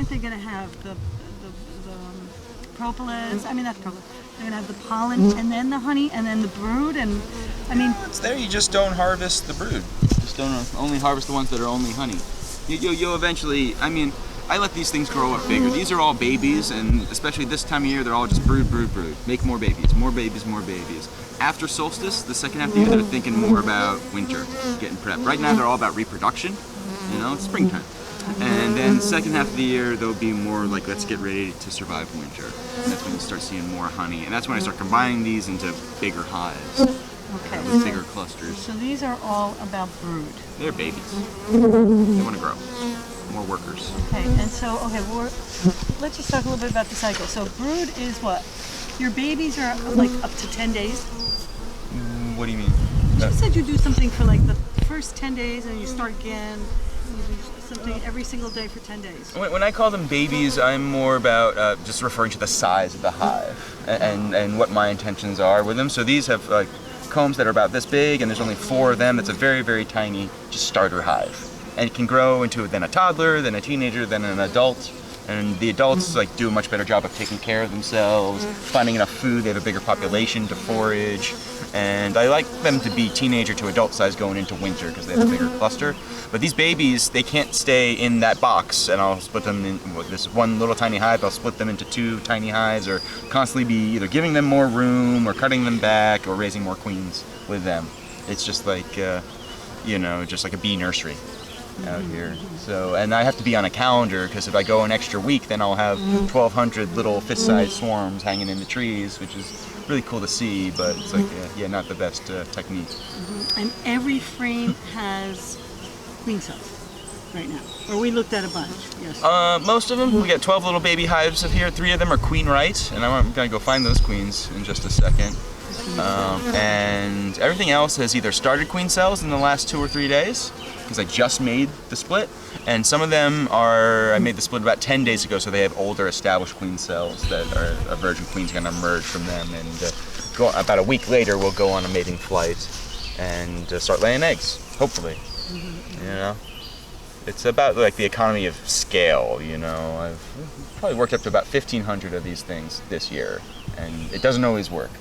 aren't they going to have the propolis? I mean, not propolis. They're going to have the pollen and then the honey and then the brood. And I mean, it's there. You just don't harvest the brood. Just don't only harvest the ones that are only honey. You'll eventually. I mean, I let these things grow up bigger. These are all babies, and especially this time of year, they're all just brood, brood, brood. Make more babies, more babies, more babies. After solstice, the second half of the year, they're thinking more about winter, getting prepped. Right now, they're all about reproduction. You know, it's springtime. And then the second half of the year, they'll be more like, let's get ready to survive winter. And that's when you start seeing more honey. And that's when I start combining these into bigger hives. Okay. With bigger clusters. So these are all about brood. They're babies. They want to grow. More workers. Okay, and so, let's just talk a little bit about the cycle. So brood is what? Your babies are like up to 10 days? What do you mean? You said you do something for like the first 10 days and you start again. You do something every single day for 10 days. When I call them babies, I'm more about just referring to the size of the hive and what my intentions are with them. So these have like combs that are about this big, and there's only 4 of them. It's a very, very tiny just starter hive. And it can grow into then a toddler, then a teenager, then an adult. And the adults like do a much better job of taking care of themselves, finding enough food. They have a bigger population to forage. And I like them to be teenager to adult size going into winter because they have a bigger cluster. But these babies, they can't stay in that box, and I'll split them in this one little tiny hive. I'll split them into 2 tiny hives, or constantly be either giving them more room, or cutting them back, or raising more queens with them. It's just like, you know, just like a bee nursery out here. So, and I have to be on a calendar because if I go an extra week, then I'll have 1,200 little fist-sized swarms hanging in the trees, which is really cool to see. But it's like, yeah, not the best technique. And every frame has queen cells right now, or we looked at a bunch. Yes. Most of them. We got 12 little baby hives here. 3 of them are queen right, and I'm gonna go find those queens in just a second. And everything else has either started queen cells in the last 2 or 3 days, because I just made the split, and some of them I made the split about 10 days ago, so they have older established queen cells that are a virgin queen's going to emerge from them, and about a week later we'll go on a mating flight and start laying eggs, hopefully. You know, it's about like the economy of scale. You know, I've probably worked up to about 1,500 of these things this year, and it doesn't always work,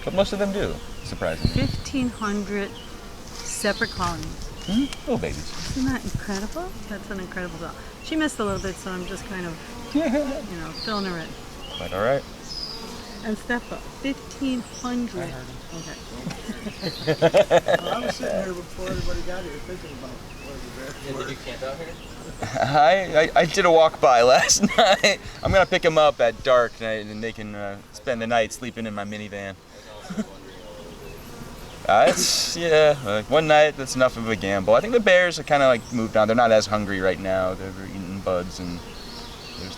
but most of them do, surprisingly. 1,500 separate colonies. Little babies. Isn't that incredible? That's an incredible thought. She missed a little bit, so I'm just kind of, you know, filling her in. But all right. And Steffa, 1,500. I heard him. Okay. Well, I was sitting here before everybody got here thinking about where the bears were. Did you camp out here? I did a walk by last night. I'm gonna pick them up at dark tonight, and they can spend the night sleeping in my minivan. It's, yeah, like one night, that's enough of a gamble. I think the bears are kind of like moved on. They're not as hungry right now. They're eating buds, and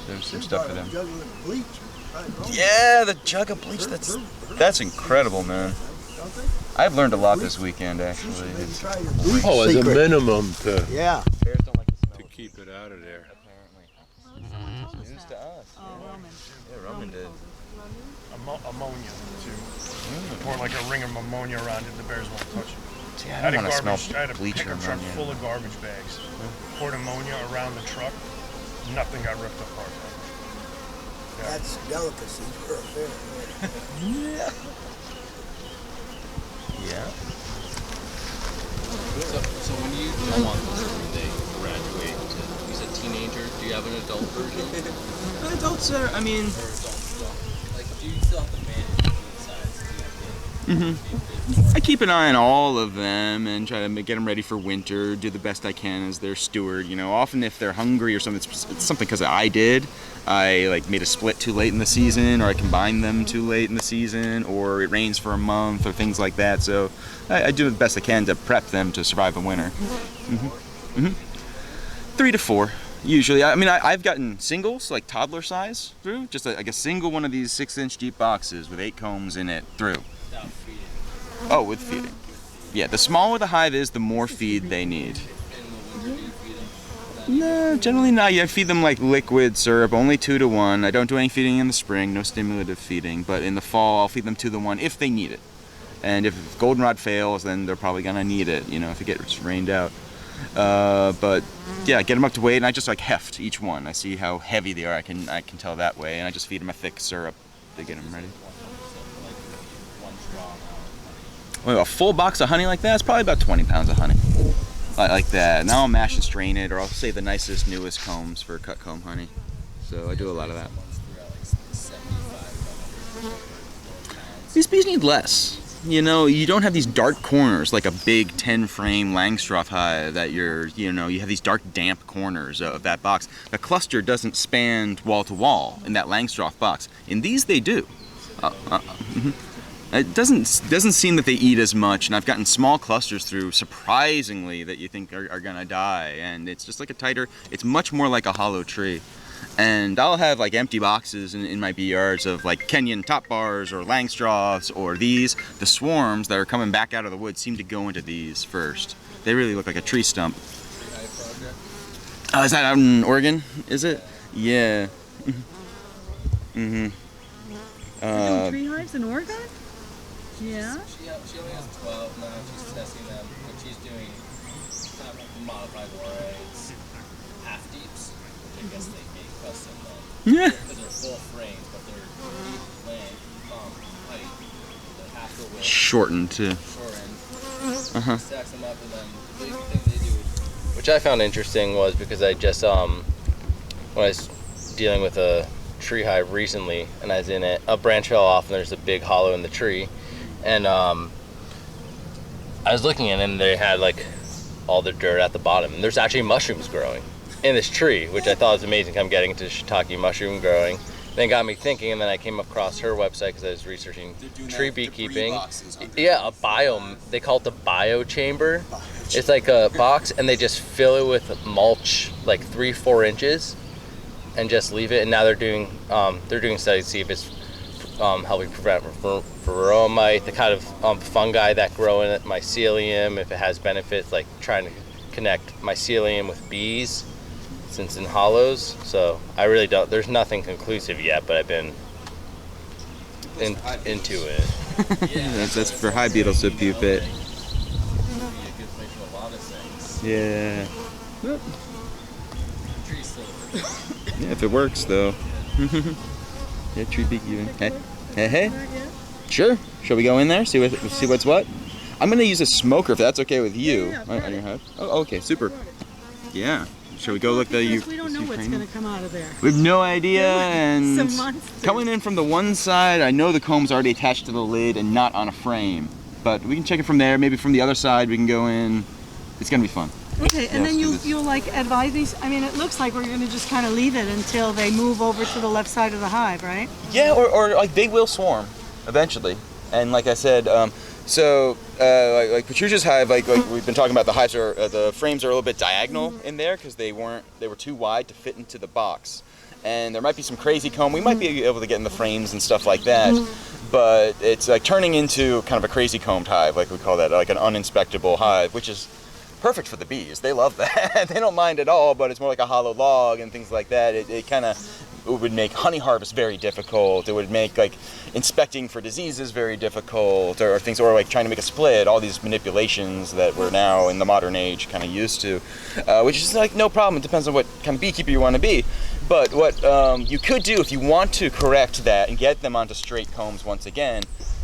there's some stuff for them. Yeah, the jug of bleach, that's incredible, man. I've learned a lot this weekend, actually. Oh, as a minimum to Bears don't like the smell. to keep it out of there. Apparently. News to us. Oh, Roman. Yeah, Roman did. Ammonia too. Pour like a ring of ammonia around it, the bears won't touch it. See, I don't want to smell I had a bleach or pickup truck ammonia. full of garbage bags. Poured ammonia around the truck. Nothing got ripped apart. That's delicacy for a bear. Yeah. So when you don't want this when they graduate to, you said teenager, do you have an adult version? Adults are, I mean... Or adult still? Like, do you still have to manage the size? Do you have to I keep an eye on all of them and try to get them ready for winter, do the best I can as their steward. You know, often if they're hungry or something, it's something because I did. I like made a split too late in the season, or I combined them too late in the season, or it rains for a month, or things like that. So I do the best I can to prep them to survive the winter. 3 to 4. Usually, I mean, I've gotten singles, like toddler size, through. Just like a single one of these 6-inch deep boxes with 8 combs in it through. without feeding? Oh, with feeding. Yeah, the smaller the hive is, the more feed they need. In the winter, do you feed them? No, generally not. I feed them like liquid syrup, only 2 to 1. I don't do any feeding in the spring, no stimulative feeding. But in the fall, I'll feed them 2 to 1 if they need it. And if goldenrod fails, then they're probably gonna need it, you know, if it gets rained out. But yeah, get them up to weight, and I just like heft each one. I see how heavy they are. I can tell that way, and I just feed them a thick syrup to get them ready. Well, a full box of honey like that is probably about 20 pounds of honey, like that. Now I'll mash and strain it, or I'll save the nicest, newest combs for cut comb honey. So I do a lot of that. These bees need less. You know, you don't have these dark corners like a big 10-frame Langstroth hive that you have these dark, damp corners of that box. The cluster doesn't span wall to wall in that Langstroth box. In these, they do. It doesn't seem that they eat as much, and I've gotten small clusters through, surprisingly, that you think are gonna die, and it's just like a tighter, it's much more like a hollow tree. And I'll have like empty boxes in my bee yards of like Kenyan top bars or Langstroths or these. The swarms that are coming back out of the woods seem to go into these first. They really look like a tree stump. Oh, is that out in Oregon? Is it? Yeah. You're doing tree hives in Oregon? Yeah. She only has 12 now. She's testing them, but she's doing kind of modified warheads, half deeps, which I guess they make custom then. Yeah. Because they're full frames, but they're deep length, height. They're half the width. Shortened too. Shortened. Stacks them up, and then the big thing they do, which I found interesting, was because I just when I was dealing with a tree hive recently, and I was in it, a branch fell off, and there's a big hollow in the tree. And I was looking at it, and they had like all the dirt at the bottom, and there's actually mushrooms growing in this tree, which I thought was amazing. I'm getting into shiitake mushroom growing. Then it got me thinking, and then I came across her website because I was researching tree beekeeping. Yeah, a bio. They call it the bio chamber. It's like a box, and they just fill it with mulch, like 3-4 inches, and just leave it. And now they're doing studies to see if it's helping prevent varroa, the kind of fungi that grow in it, mycelium, if it has benefits, like trying to connect mycelium with bees, since in hollows. So I really don't, there's nothing conclusive yet, but I've been into it. that's for hive beetles to pupate. Yeah. Yeah, if it works though. Yeah, tree beekeeping. Hey. Sure. Shall we go in there? See what's what? I'm gonna use a smoker if that's okay with you. On your hive. Oh, okay, super. Yeah. Shall we go look the? We don't know what's gonna come out of there. We have no idea, and Some monsters. coming in from the one side, I know the comb's already attached to the lid and not on a frame, but we can check it from there. Maybe from the other side we can go in. It's gonna be fun. Okay, and then you'll like advise these. I mean, it looks like we're going to just kind of leave it until they move over to the left side of the hive, right? Yeah, or like they will swarm eventually. And like I said, like Patricia's hive, like we've been talking about, the hives are the frames are a little bit diagonal in there because they were too wide to fit into the box. And there might be some crazy comb. We might be able to get in the frames and stuff like that. But it's like turning into kind of a crazy combed hive, like we call that, like an uninspectable hive, which is perfect for the bees. They love that. They don't mind at all, but it's more like a hollow log and things like that. It would make honey harvest very difficult. It would make like inspecting for diseases very difficult, or things, or like trying to make a split, all these manipulations that we're now in the modern age kind of used to, which is like no problem. It depends on what kind of beekeeper you want to be. But what you could do if you want to correct that and get them onto straight combs once again,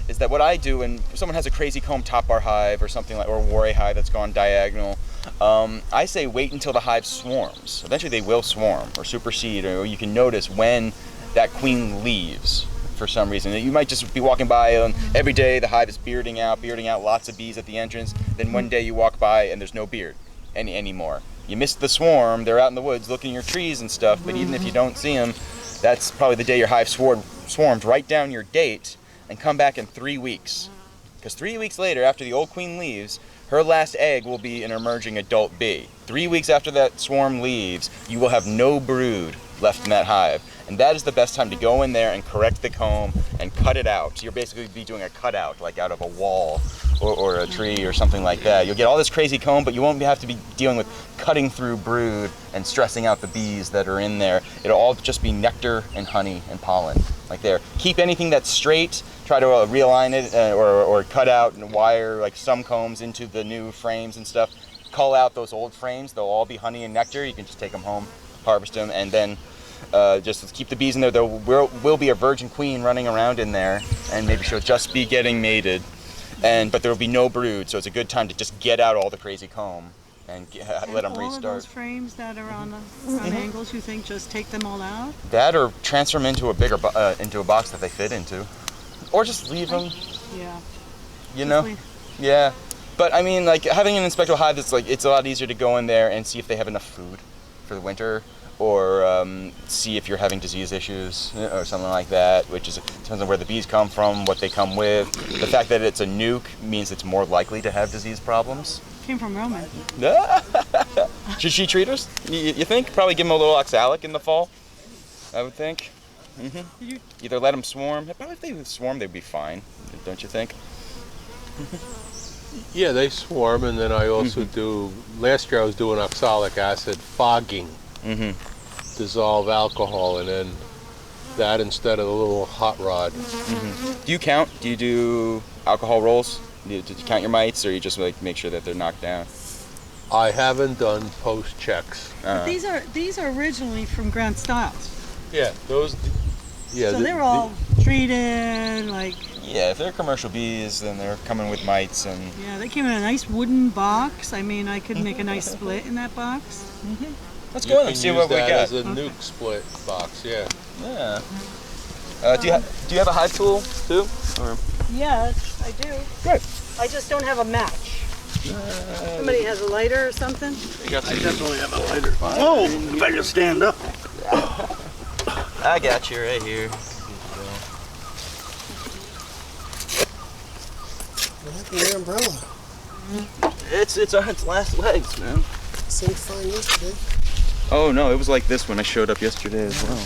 is that what I do when someone has a crazy comb top bar hive or something like, or a warray hive that's gone diagonal, I say wait until the hive swarms. Eventually they will swarm or supersede, or you can notice when that queen leaves for some reason. You might just be walking by and every day the hive is bearding out lots of bees at the entrance. Then one day you walk by and there's no beard anymore. You missed the swarm, they're out in the woods looking at your trees and stuff, but even if you don't see them, that's probably the day your hive swarmed. Write down your date and come back in 3 weeks. Because 3 weeks later, after the old queen leaves, her last egg will be an emerging adult bee. 3 weeks after that swarm leaves, you will have no brood left in that hive. And that is the best time to go in there and correct the comb and cut it out. So you'll basically be doing a cutout, like out of a wall or a tree or something like that. You'll get all this crazy comb, but you won't have to be dealing with cutting through brood and stressing out the bees that are in there. It'll all just be nectar and honey and pollen, like there. Keep anything that's straight, try to realign it or cut out and wire like some combs into the new frames and stuff. cull out those old frames. They'll all be honey and nectar. You can just take them home, harvest them, and then just keep the bees in there. There will be a virgin queen running around in there, and maybe she'll just be getting mated. But there will be no brood, so it's a good time to just get out all the crazy comb and let them all restart. of those frames that are on angles, you think just take them all out? That or transfer them into a bigger into a box that they fit into, or just leave them. Yeah. You know. Yeah. But I mean, like having an inspectable hive, it's a lot easier to go in there and see if they have enough food for the winter, or see if you're having disease issues or something like that. Which depends on where the bees come from, what they come with. The fact that it's a nuke means it's more likely to have disease problems. Came from Roman. Should she treat us? You think? Probably give them a little oxalic in the fall, I would think. Either let them swarm. Probably if they would swarm, they'd be fine. Don't you think? Yeah, they swarm, and then I also do. Last year I was doing oxalic acid fogging, dissolve alcohol, and then that instead of the little hot rod. Do you count? Do you do alcohol rolls? Do you count your mites, or you just like make sure that they're knocked down? I haven't done post checks. But these are originally from Grand Styles. Yeah, those. Yeah, So they're all treated like. Yeah, if they're commercial bees, then they're coming with mites and. Yeah, they came in a nice wooden box. I mean, I could make a nice split in that box. Let's you go in can and see use what we that got. as a nuke split box. Yeah. Yeah. Do you have a hive tool too? Or? Yes, I do. Good. I just don't have a match. Somebody has a lighter or something? I definitely have a lighter. Oh, you better stand up. I got you right here. What happened to your umbrella? It's on its last legs, man. Seemed fine yesterday. Oh no, it was like this when I showed up yesterday as well.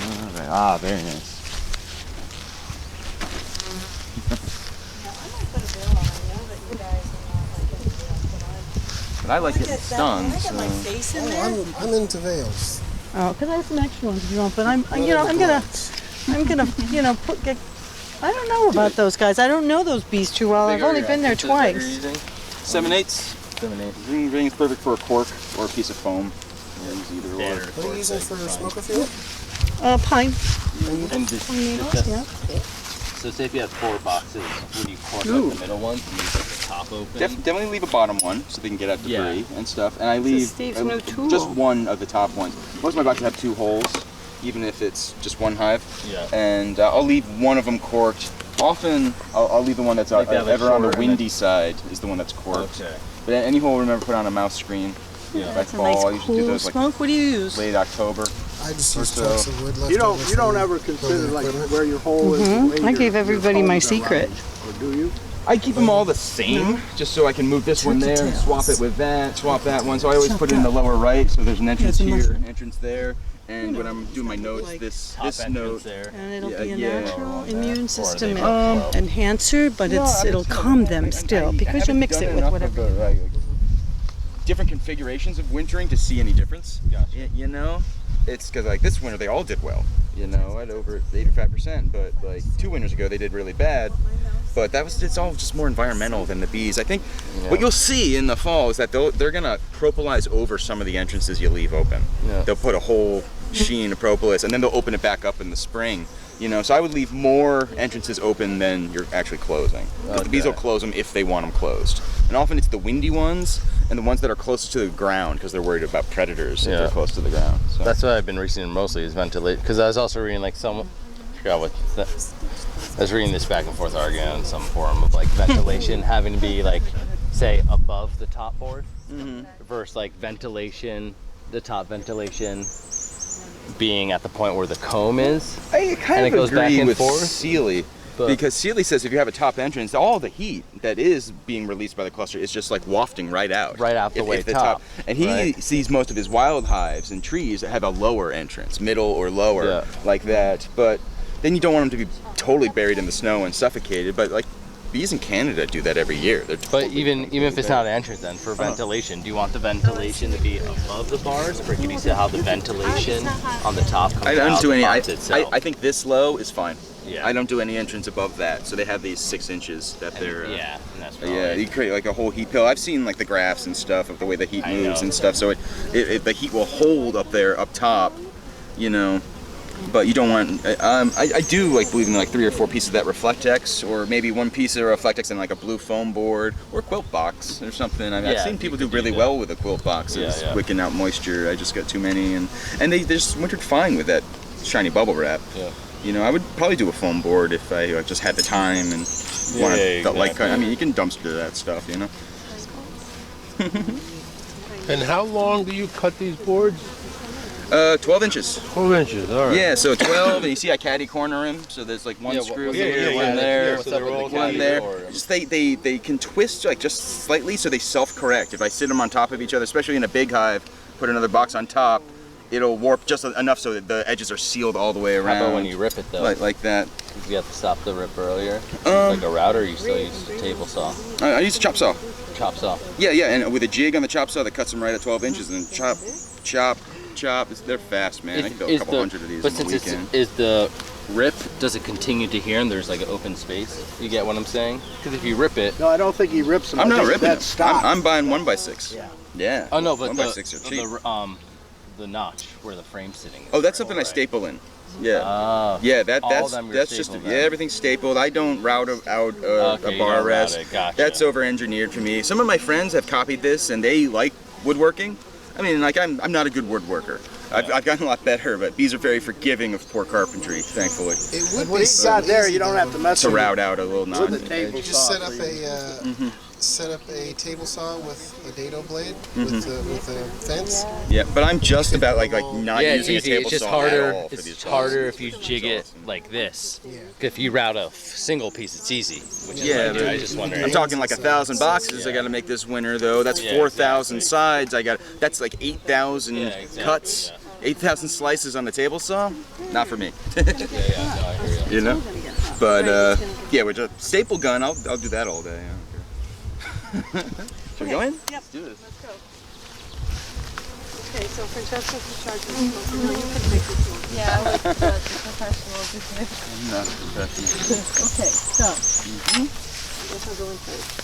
All right. Ah, very nice. But I like getting stung. Can I get my face in there? Oh, I'm into veils. Oh, because I have some extra ones if you want, but I'm gonna, get. I don't know about those guys. I don't know those bees too well. I've only been there twice. 7/8. 7/8. Ring is perfect for a cork or a piece of foam. Use either or. What are you using for smoker fuel? Pine. And just, Yeah. So say if you have 4 boxes, would you cork like the middle ones and leave like the top open? definitely leave a bottom one so they can get out debris and stuff. And I leave Steve's new tool. just one of the top ones. Most of my boxes have 2 holes, even if it's just one hive. Yeah. And I'll leave one of them corked. Often I'll leave the one that's Like that, like ever on the shorter, windy side is the one that's corked. Okay. But any hole, remember, put on a mouse screen. Yeah. By That's a fall, nice I usually do cool those like smoke. What do you use? late October. I just use So- chunks of wood left You over don't from ever consider building like equipment. where your hole is. the way I your- gave everybody your my combs are secret. lined, or do you? I keep them all the same, just so I can move this one there, and swap it with that, swap that one. So I always put it in the lower right, so there's an entrance it's a here, entrance there. And when I'm doing my notes, like this Top entrance note. there. And it'll Yeah, be a yeah. natural immune system they both enhancer, but it'll calm them still because you mix it with whatever. Different configurations of wintering to see any difference. Gotcha. You know, it's because like this winter they all did well. You know, at over 85%. But like 2 winters ago they did really bad. But it's all just more environmental than the bees. I think what you'll see in the fall is that they're gonna propolis over some of the entrances you leave open. Yeah. They'll put a whole sheen of propolis and then they'll open it back up in the spring. You know, so I would leave more entrances open than you're actually closing. Because the bees will close them if they want them closed. And often it's the windy ones and the ones that are closest to the ground because they're worried about predators if they're close to the ground. So. That's what I've been researching mostly is ventilation. Because I was also reading like I forgot what. I was reading this back and forth argument on some forum of like ventilation having to be like, say, above the top board versus like ventilation, the top ventilation being at the point where the comb is. I kind and of it goes agree back and with forth. Seeley. But- Because Seeley says if you have a top entrance, all the heat that is being released by the cluster is just like wafting right out. Right out the way top. And he right? sees most of his wild hives and trees that have a lower entrance, middle or lower, Yeah. like that. But then you don't want them to be totally buried in the snow and suffocated. But like bees in Canada do that every year. They're But totally even if it's not an entrance, then for ventilation, do you want the ventilation to be above the bars, or can you see how the ventilation on the top comes I out don't do the any. box itself? I think this low is fine. Yeah. I don't do any entrance above that, so they have these 6 inches that they're. Yeah, and that's probably, Yeah, you create like a whole heat pill. I've seen like the graphs and stuff of the way the heat I moves know. and stuff, so the heat will hold up there, up top, you know. But you don't want. I do like believe in like 3 or 4 pieces of that Reflectex, or maybe 1 piece of Reflectex and like a blue foam board or quilt box or something. I mean, I've Yeah, seen people you do could really do well with the quilt boxes, Yeah, yeah. wicking out moisture. I just got too many, and they just wintered fine with that shiny bubble wrap. Yeah. You know, I would probably do a foam board if I just had the time and wanted the light cut. I mean, you can dumpster that stuff, you know. And how long do you cut these boards? 12 inches. 12 inches, all right. Yeah, so 12, and you see I caddy corner them, so there's like one screw here, one there, so they're all one there. Just they can twist like just slightly, so they self-correct. If I sit them on top of each other, especially in a big hive, put another box on top, it'll warp just enough so that the edges are sealed all the way around. How about when you rip it though? Like that. You have to stop the rip earlier. Like a router, or you still use a table saw? I use a chop saw. Chop saw. Yeah, and with a jig on the chop saw that cuts them right at 12 inches, and then chop, chop, chop. They're fast, man. I can build a couple hundred of these But in a since weekend. is the rip, does it continue to here and there's like an open space? You get what I'm saying? Because if you rip it, No, I don't think he rips them. I'm I not think ripping them. that stops. I'm buying 1x6. Yeah. Yeah. oh no, but 1x6 are cheap. the notch where the frame's sitting. Is Oh, that's there, something I right? staple in. Yeah. Oh. Yeah, All of them you're that's just stapled yeah, in. everything's stapled. I don't route out Okay, a you bar don't route rest. it. Gotcha. That's over-engineered for me. Some of my friends have copied this and they like woodworking. I mean, like I'm not a good woodworker. I've gotten a lot better, but bees are very forgiving of poor carpentry, thankfully. It would What be he's got so there, easy you don't though. have to mess To with route out a little with non. the table You just saw set up for you. set up a table saw with a dado blade with the fence. Yeah, but I'm just about like not Yeah, it's using easy. a table It's just saw harder. at all for It's these harder jobs. if you jig it like this. Yeah. If you route a single piece, it's easy. Which is Yeah, what I do. but I was just wondering. I'm talking like 1,000 boxes I got to make this winter though. That's Yeah, 4,000 exactly. sides. That's like 8,000 Yeah, exactly, cuts. yeah. 8,000 slices on the table saw? Not for me. Yeah, no, I hear you. You know? But yeah, with a staple gun, I'll do that all day. I don't care. Should we go in? Yep. Let's do this. Let's go. Okay, so Francesca's in charge of this. No, you can make this one. Yeah, I like the professionals, isn't it? I'm not a professional. Okay, so. I guess I'll go in first.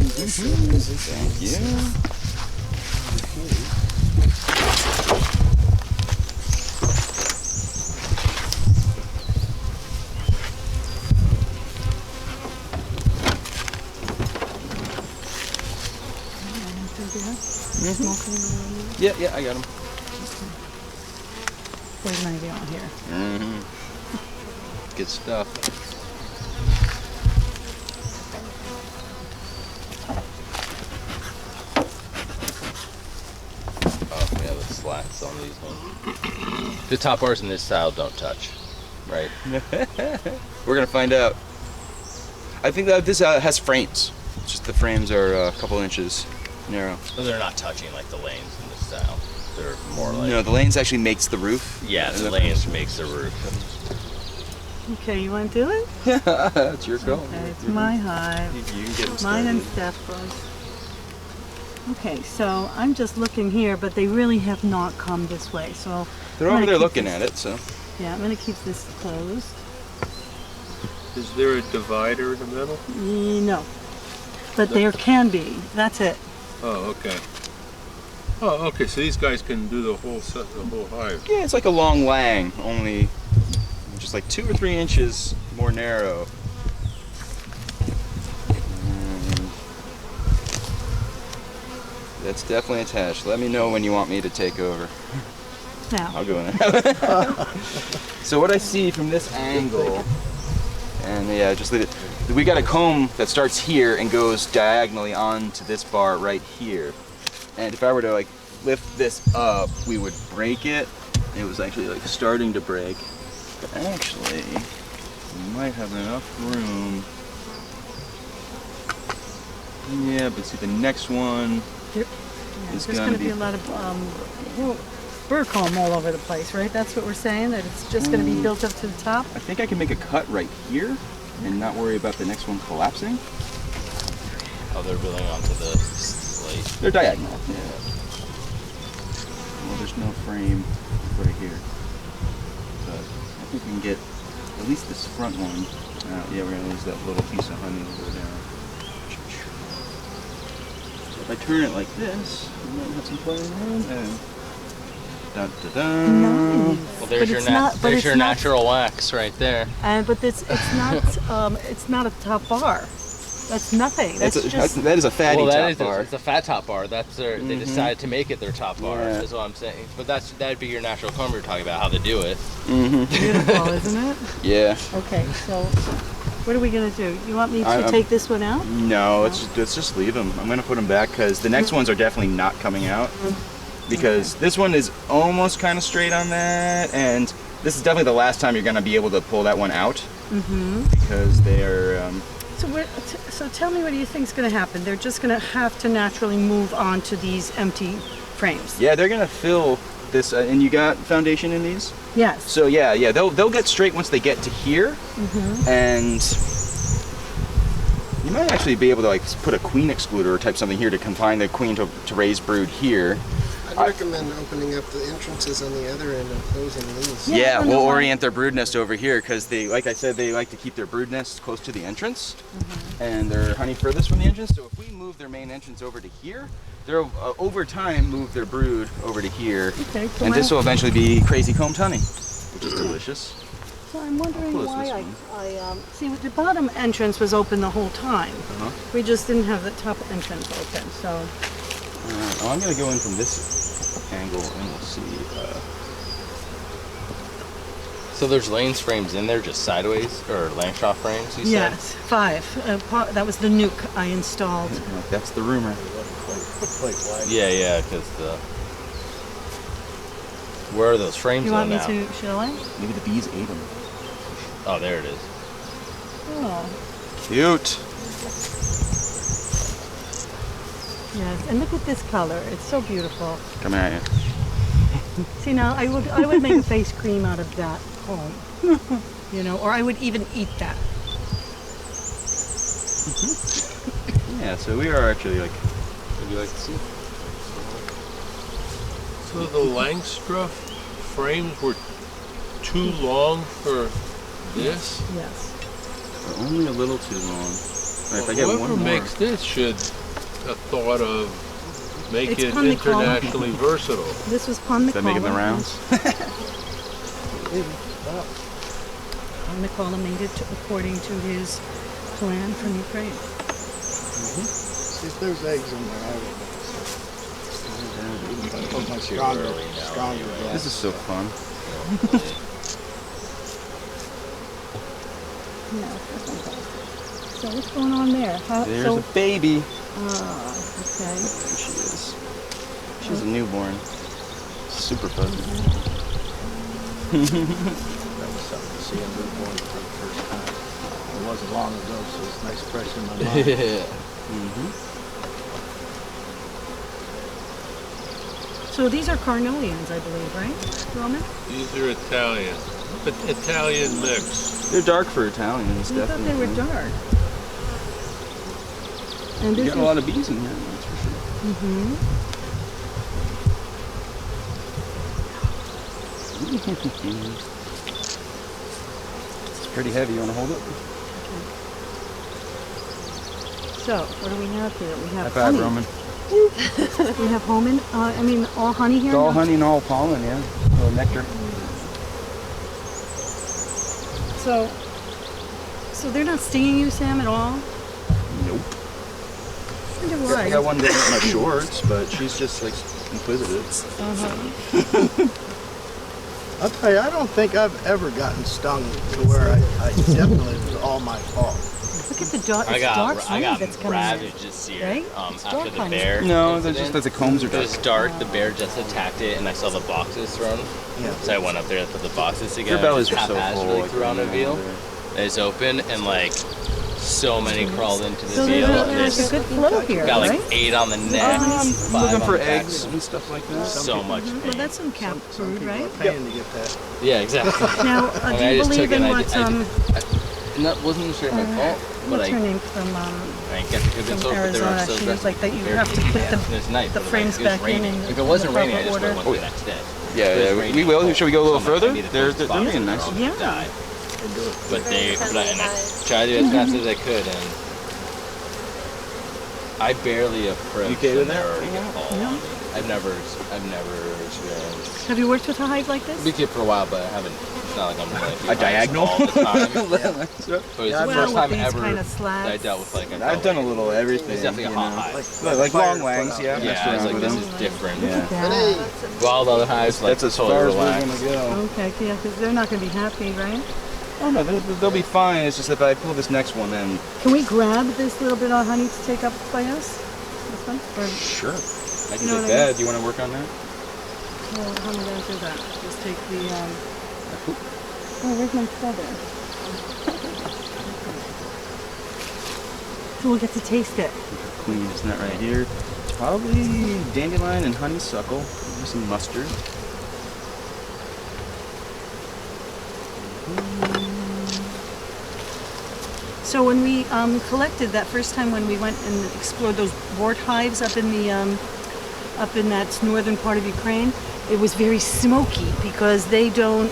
Thank you. Yeah, I got them. There's none of you on here. Good stuff. Oh, yeah, the slats on these ones. The top bars in this style don't touch, right? We're gonna find out. I think that this has frames. It's just the frames are a couple inches narrow. So they're not touching like the lanes in this style. They're more like. No, the lanes actually makes the roof. Yeah, the lanes makes the roof. Okay, you want to do it? That's your call. Okay, it's my hive. You can get them Mine and started. Steph's. Okay, so I'm just looking here, but they really have not come this way. So They're I'm over gonna there keep looking this- at it, so. Yeah, I'm going to keep this closed. Is there a divider in the middle? No, but there can be. That's it. Oh, okay. Oh, okay, so these guys can do the whole set, the whole hive. Yeah, it's like a long lang, only just like 2 or 3 inches more narrow. And that's definitely attached. Let me know when you want me to take over. Now, I'll go in there. So what I see from this angle, and yeah, just leave it. We got a comb that starts here and goes diagonally onto this bar right here. And if I were to like lift this up, we would break it. It was actually like starting to break. But actually, we might have enough room. Yeah, but see the next one yeah, is there's gonna going to be be a lot of bird comb all over the place, right? That's what we're saying, that it's just going to be built up to the top? I think I can make a cut right here and not worry about the next one collapsing. Oh, they're building onto the slate. They're diagonal. Yeah. Well, there's no frame right here. we can get at least this front one. Yeah, we're gonna lose that little piece of honey over there. So if I turn it like this, we might have some playing room. And dun, dun, dun. Nice. Well, there's But it's not- but there's it's your not- natural wax right there. But it's not a top bar. That's nothing. That's just That is a fatty Well, top bar. it's a fat top bar. That's their. They decided to make it their top bar. Yeah. Is what I'm saying. But that'd be your natural comb you're talking about how they do it. beautiful, isn't it? Yeah. Okay, so what are we gonna do? You want me to I'm- take this one out? No, let's just leave them. I'm gonna put them back because the next ones are definitely not coming out. Because this one is almost kind of straight on that, and this is definitely the last time you're gonna be able to pull that one out. Because they are. So tell me, what do you think is going to happen? They're just going to have to naturally move on to these empty frames. Yeah, they're gonna fill this, and you got foundation in these. Yes. So yeah, they'll get straight once they get to here, and you might actually be able to like put a queen excluder or type something here to confine the queen to raise brood here. I'd recommend opening up the entrances on the other end and closing these. Yeah, I don't know we'll why. orient their brood nest over here because they, like I said, they like to keep their brood nests close to the entrance, and their honey furthest from the entrance. So if we move their main entrance over to here, they'll over time move their brood over to here, Okay, so and this will eventually be crazy combed honey, which is delicious. So I'm wondering Close why this I see the bottom entrance was open the whole time. We just didn't have the top entrance open. So I'm gonna go in from this angle and we'll see. So there's Lane's frames in there, just sideways, or Langstroth frames. You said. yes, 5. That was the nuke I installed. That's the rumor. Yeah, because the. Where are those frames You want though me now? to show it? Maybe the bees ate them. Oh, there it is. Oh, Cute. yes. And look at this color. It's so beautiful. Coming at you. See, now I would make a face cream out of that comb. You know, or I would even eat that. Yeah, so we are actually like. Would you like to see? So the Langstroth frames were too long for this? Yes. They're only a little too long. All right, if I get Whoever one more. makes this should have thought of make It's it pun the column. internationally versatile. This was Pon the Is that making the rounds? Pon the column made it according to his plan from Ukraine. If there's eggs in there, I would. Put my stronger glass. This is so fun. Yeah. So what's going on there? There's So, a baby. okay. There she is. She's a newborn. Super fuzzy. That was something to see a newborn for the first time. It wasn't long ago, so it's nice fresh in my mind. Yeah. So these are carnelians, I believe, right, Roman? These are Italian, but Italian mix. They're dark for Italians, I thought definitely. they were dark. And You this got a lot of bees in here, that's for sure. It's pretty heavy. You want to hold it? So what do we have here? We have High five, honey. Roman. We have all honey here. It's all now? honey and all pollen, yeah. A little nectar. So they're not stinging you, Sam, at all? Nope. I wonder why. I got one down in my shorts, but she's just like inquisitive. I'll tell you, I don't think I've ever gotten stung to where I definitely it was all my fault. Look at the dark. I It's dark got honey that's coming in. ravaged this year Right? It's after dark the honey. bear. No, they're just incident. that the combs are It dark. was dark. The bear just attacked it, and I saw the boxes thrown. Yeah. So I went up there and put the boxes together. Their bellies just were so full. haphazardly like, threw on a you know, veal. they're- It's open, and like so many crawled into the So veal. there's a good flow here, Got like right? 8 on the neck. I'm 5 looking on for the back. eggs and stuff like that. So much Well, pain. that's some cap food, right? Paying to get that. Yeah, exactly. Now, I mean, do I you just believe took it in and what and that wasn't necessarily my fault, but what's her I name from guess it could have been from so, but they were Arizona? so She was aggressive. like that you Very have to put fast. And it's night, the but, frames like, it was back in raining. and If it wasn't the raining, I proper just would have order. went the next day. Yeah, It's we will. Should we go a little so I'm like, further? I need to They're find they're spots being where nice. I'll Yeah. die. But Very and friendly I hive. tried to do as fast as I could, and I barely approached. You okay with and that? they're already Yeah. all No. on me. I've never experienced Have you worked with a hive like this? beekeep for a while, but I haven't. It's not like I'm doing A diagonal? all the time. But it's Yeah, the well, first with time these ever kind of that I slats. dealt with like. I've done a little everything. It's definitely a you hot know. hive. Like long wangs, yeah. Yeah, messed I was around like, with this them. is different. Yeah. Hey, While the other hives, like, That's as totally far as we're relaxed. gonna go. Okay, yeah, because they're not going to be happy, right? Oh no, they'll be fine. It's just if I pull this next one, then Can we grab this little bit of honey to take up by us? This one? Or, sure. I can You know take what I mean? that. Do you want to work on that? well, how am I going to do that? Just take the, oh, where's my feather? So we'll get to taste it. Queen is that right here. Probably dandelion and honeysuckle. Maybe some mustard. So when we collected that first time when we went and explored those wart hives up in the up in that northern part of Ukraine, it was very smoky because they don't,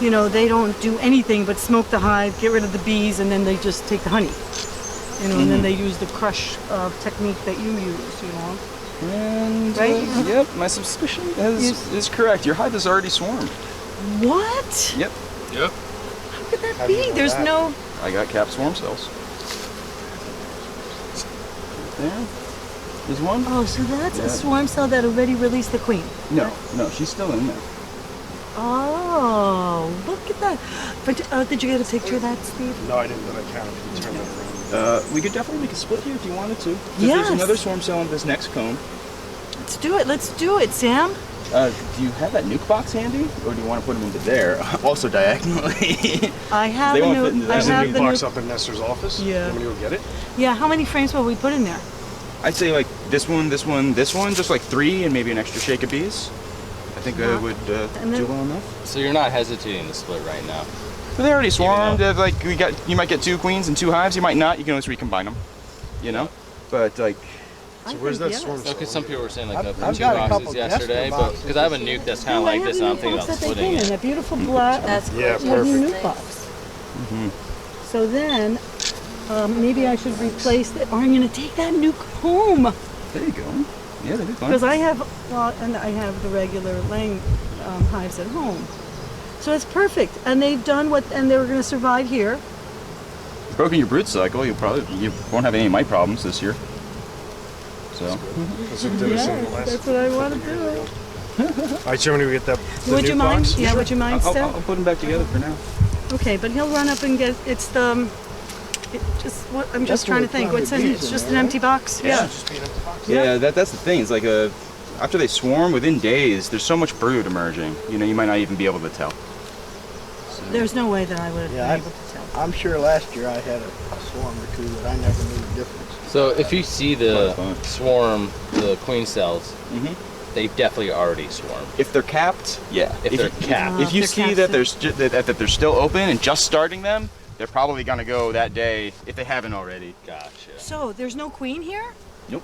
you know, they don't do anything but smoke the hive, get rid of the bees, and then they just take the honey. You know, and then they use the crush technique that you use. You know, And Right? yep, my suspicion is correct. Your hive has already swarmed. what? Yep. Yep. How could that be? There's no. I got capped swarm cells. There. There's one. Oh, so that's Yeah. a swarm cell that already released the queen. No, she's still in there. Oh, look at that. But did you get a picture of that, Steve? No, I didn't, but I counted. You turned that around. We could definitely make a split here if you wanted to. 'Cause Yes. There's another swarm cell in this next cone. Let's do it. Let's do it, Sam. Do you have that nuke box handy, or do you want to put them into there, also diagonally? I have They a won't new. fit into I that. There's a have big the box new. up in Nestor's office. Yeah. You want me to go get it? Yeah. How many frames will we put in there? I'd say like this one, this one, this one, just like 3, and maybe an extra shake of bees. I think that would And then- do well enough. So you're not hesitating to split right now. But they already swarmed. Even Like you might get 2 queens and 2 hives. You might not. You can always recombine them. You know. But like, So where's that yes. swarm cell? Because some people were saying like I've- the I've 2 got a boxes couple yesterday, Jester but boxes. because I have a nuke that's kind of Oh, I like have this, the and I'm nuke thinking box about that they splitting came in, it. that beautiful black. That's Yeah, cool. perfect. Nuke box. So then, maybe I should replace it, or I'm going to take that nuke home. there you go. Yeah, that'd be fun. Because I have, well, and I have the regular laying hives at home. So it's perfect. And they've done what, and they were going to survive here. Broken your brood cycle. You won't have any mite problems this year. So. That's what they were saying the last That's what I want to do. All right, so when we get that the Would you nuke mind? box? Yeah, would you mind, I'll Steph? put them back together for now. Okay, but he'll run up and get, it's the, I'm just trying to think. What's in it? It's just an empty box? Yeah. Just being empty box. Yeah, that's the thing. It's like after they swarm, within days, there's so much brood emerging. You know, you might not even be able to tell. There's no way that I would have Yeah, been able to tell. I'm sure last year I had a swarm or 2 that I never knew the difference. So if you see Lot the of fun. swarm, the queen cells, Mhm. they've definitely already swarmed. If they're capped, yeah. If they're capped. If you They're see capped, that that they're still open and just starting them, they're probably gonna go that day if they haven't already. Gotcha. So there's no queen here? Nope.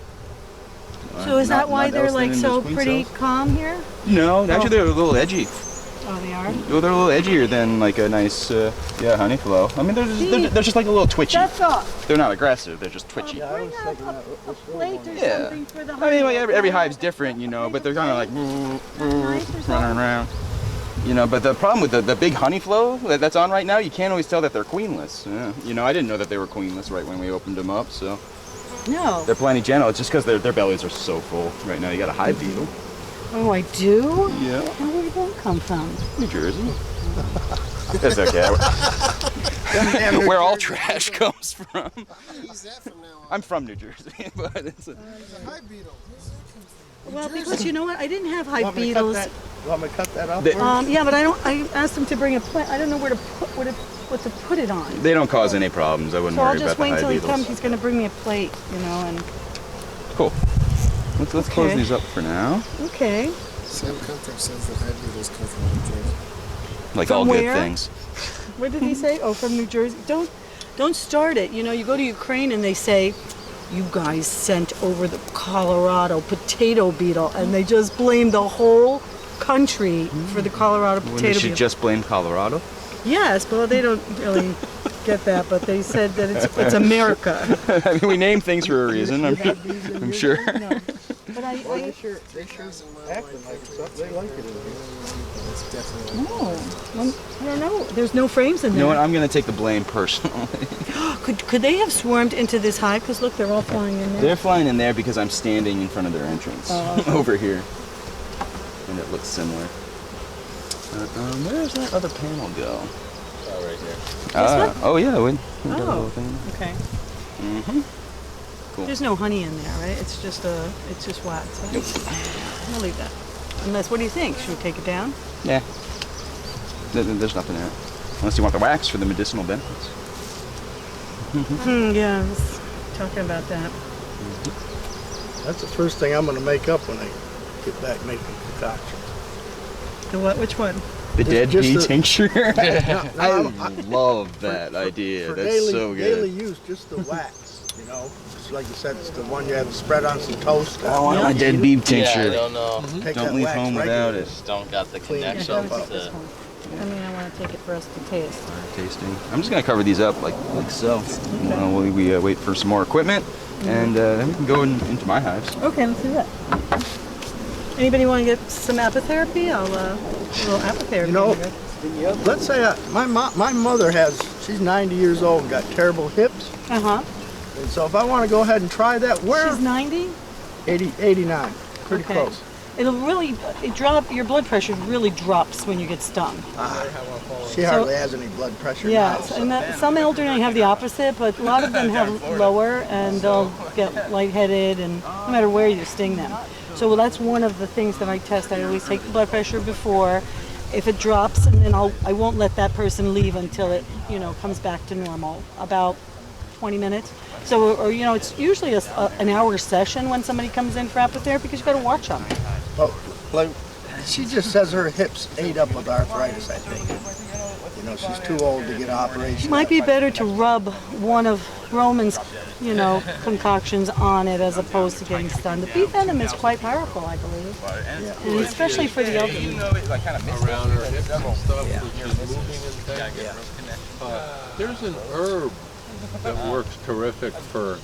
So is that Not- why not they're elsting like in so those queen pretty cells. calm here? No, actually they're a little edgy. Oh, they are? Well, they're a little edgier than like a nice, honey flow. I mean, they're just like a little twitchy. That's all. They're not aggressive. They're just twitchy. Yeah, I Bring was out thinking a that was still plate one. or Yeah. something for the I mean, like honey. every hive's different, you know, but they're kind of like Nice or something? running around. You know, but the problem with the big honey flow that's on right now, you can't always tell that they're queenless. Yeah. You know, I didn't know that they were queenless right when we opened them up, so No. they're plenty gentle. It's just because their bellies are so full right now. You got a hive beetle. Oh, I do? Yeah. And where did that come from? New Jersey. That's okay. Where all trash comes from. use that from now on. I'm from New Jersey, but it's The hive beetle. Well, because you know what? I didn't have Want hive me to cut beetles. that- Want me to cut that off? They- for you? Yeah, but I asked him to bring a plant. I don't know where to put what to put it on. they don't cause any problems. I wouldn't So I'll worry just about the wait hive till he beetles. comes. He's gonna bring me a plate, you know, and Cool. Let's close Okay. these up for now. okay. Sam Comfort says the hive beetles come from New Jersey. Like From all where? good things. What did he say? Oh, from New Jersey. Don't start it. You know, you go to Ukraine and they say, you guys sent over the Colorado potato beetle, and they just blame the whole country for the Colorado When potato they should beetle. just blame Colorado. Yes, well, they don't really get that, but they said that it's America. I mean, we name things for a reason. I'm sure. No. But I They sure acting like it's up. They like it. It's definitely. no, I don't know. There's no frames in You there. know what? I'm gonna take the blame personally. Could they have swarmed into this hive? Because look, they're all flying in there. They're flying in there because I'm standing in front of their entrance over here, and it looks similar. Where's that other panel go? Oh, right here. Oh yeah, we got a Oh. little thing. Okay. Mm-hmm. Cool. There's no honey in there, right? It's just wax. Right? I'll leave that. Unless, what do you think? Should we take it down? Yeah. There's nothing in it, unless you want the wax for the medicinal benefits. Yeah, I was talking about that. That's the first thing I'm going to make up when I get back making concoction. The what? Which one? The dead just bee the- tincture. I Love that idea. For That's daily, so daily good. use, just the wax, you know. Just like you said, it's the one you have to spread on some toast. I want my dead bee Yeah, I tincture. don't know. Take Don't that leave wax home regular. without it. Just don't got the Clean connection yourself Take up. this to. one. I mean, I want to take it for us to taste. Tasting. I'm just gonna cover these up like so. While we wait for some more equipment, and then we can go into my hives. Okay, let's do that. Anybody want to get some apitherapy? I'll a little apitherapy. You know, in there. let's say my mother she's 90 years old and got terrible hips. Uh-huh. And so if I want to go ahead and try that, She's 90? 89, pretty Okay. close. Your blood pressure really drops when you get stung. She hardly has any blood pressure Yeah, now. So. and some elderly have the opposite, but a lot of them have lower, and they'll get lightheaded, and no matter where you sting them. So that's one of the things that I test. I always take the blood pressure before. If it drops, and then I won't let that person leave until it comes back to normal, about 20 minutes. So, or it's usually an hour session when somebody comes in for apitherapy because you got to watch them. Oh, like, she just says her hips ate up with arthritis, I think. You know, she's too old to get an operation. Might be better to rub one of Roman's, concoctions on it as opposed to getting stung. The bee venom is quite powerful, I believe, and especially for the elderly. Around her hips and stuff, which is moving and things. There's an herb that works terrific for,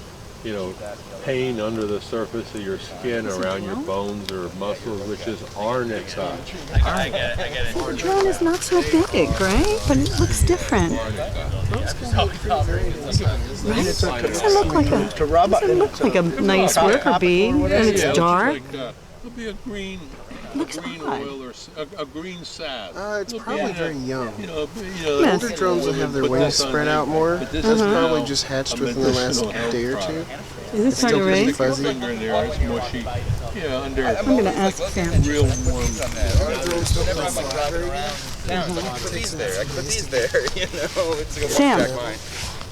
pain under the surface of your skin, around your bones or muscles, which is arnica. The drone is not so big, right? But it looks different. Doesn't look like a nice worker bee, and it's dark. It'll be a green. Looks green odd. oil or a green salve. It's probably very young. Yes. Older drones will have their wings spread out more. That's probably just hatched within the last day or two. Is it trying to Still pretty raise? fuzzy. Finger in there, it's mushy. Yeah, under I'm going to ask Sam. real warm. Put these there. I can put these there. It's like a Sam. one-track mind.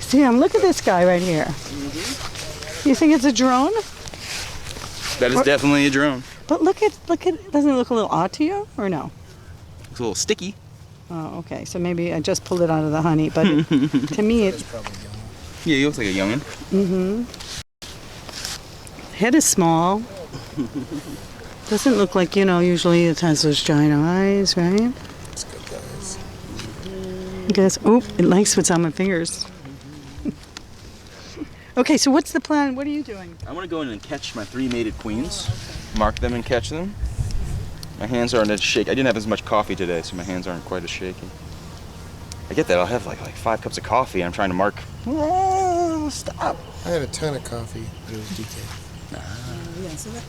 Sam, look at this guy right here. You think it's a drone? That is definitely a drone. But look at, doesn't it look a little odd to you, or no? It's a little sticky. Oh, okay, so maybe I just pulled it out of the honey, but to me it's, Yeah, he looks like a youngin. head is small. Doesn't look like, usually it has those giant eyes, right? It's good, guys. I guess, oh, it likes what's on my fingers. Okay, so what's the plan? What are you doing? I want to go in and catch my 3 mated queens, mark them and catch them. My hands aren't as shaky. I didn't have as much coffee today, so my hands aren't quite as shaky. I get that. I'll have like 5 cups of coffee. I'm trying to mark. Oh, stop. I had a ton of coffee, but it was decaf. Yeah, so that,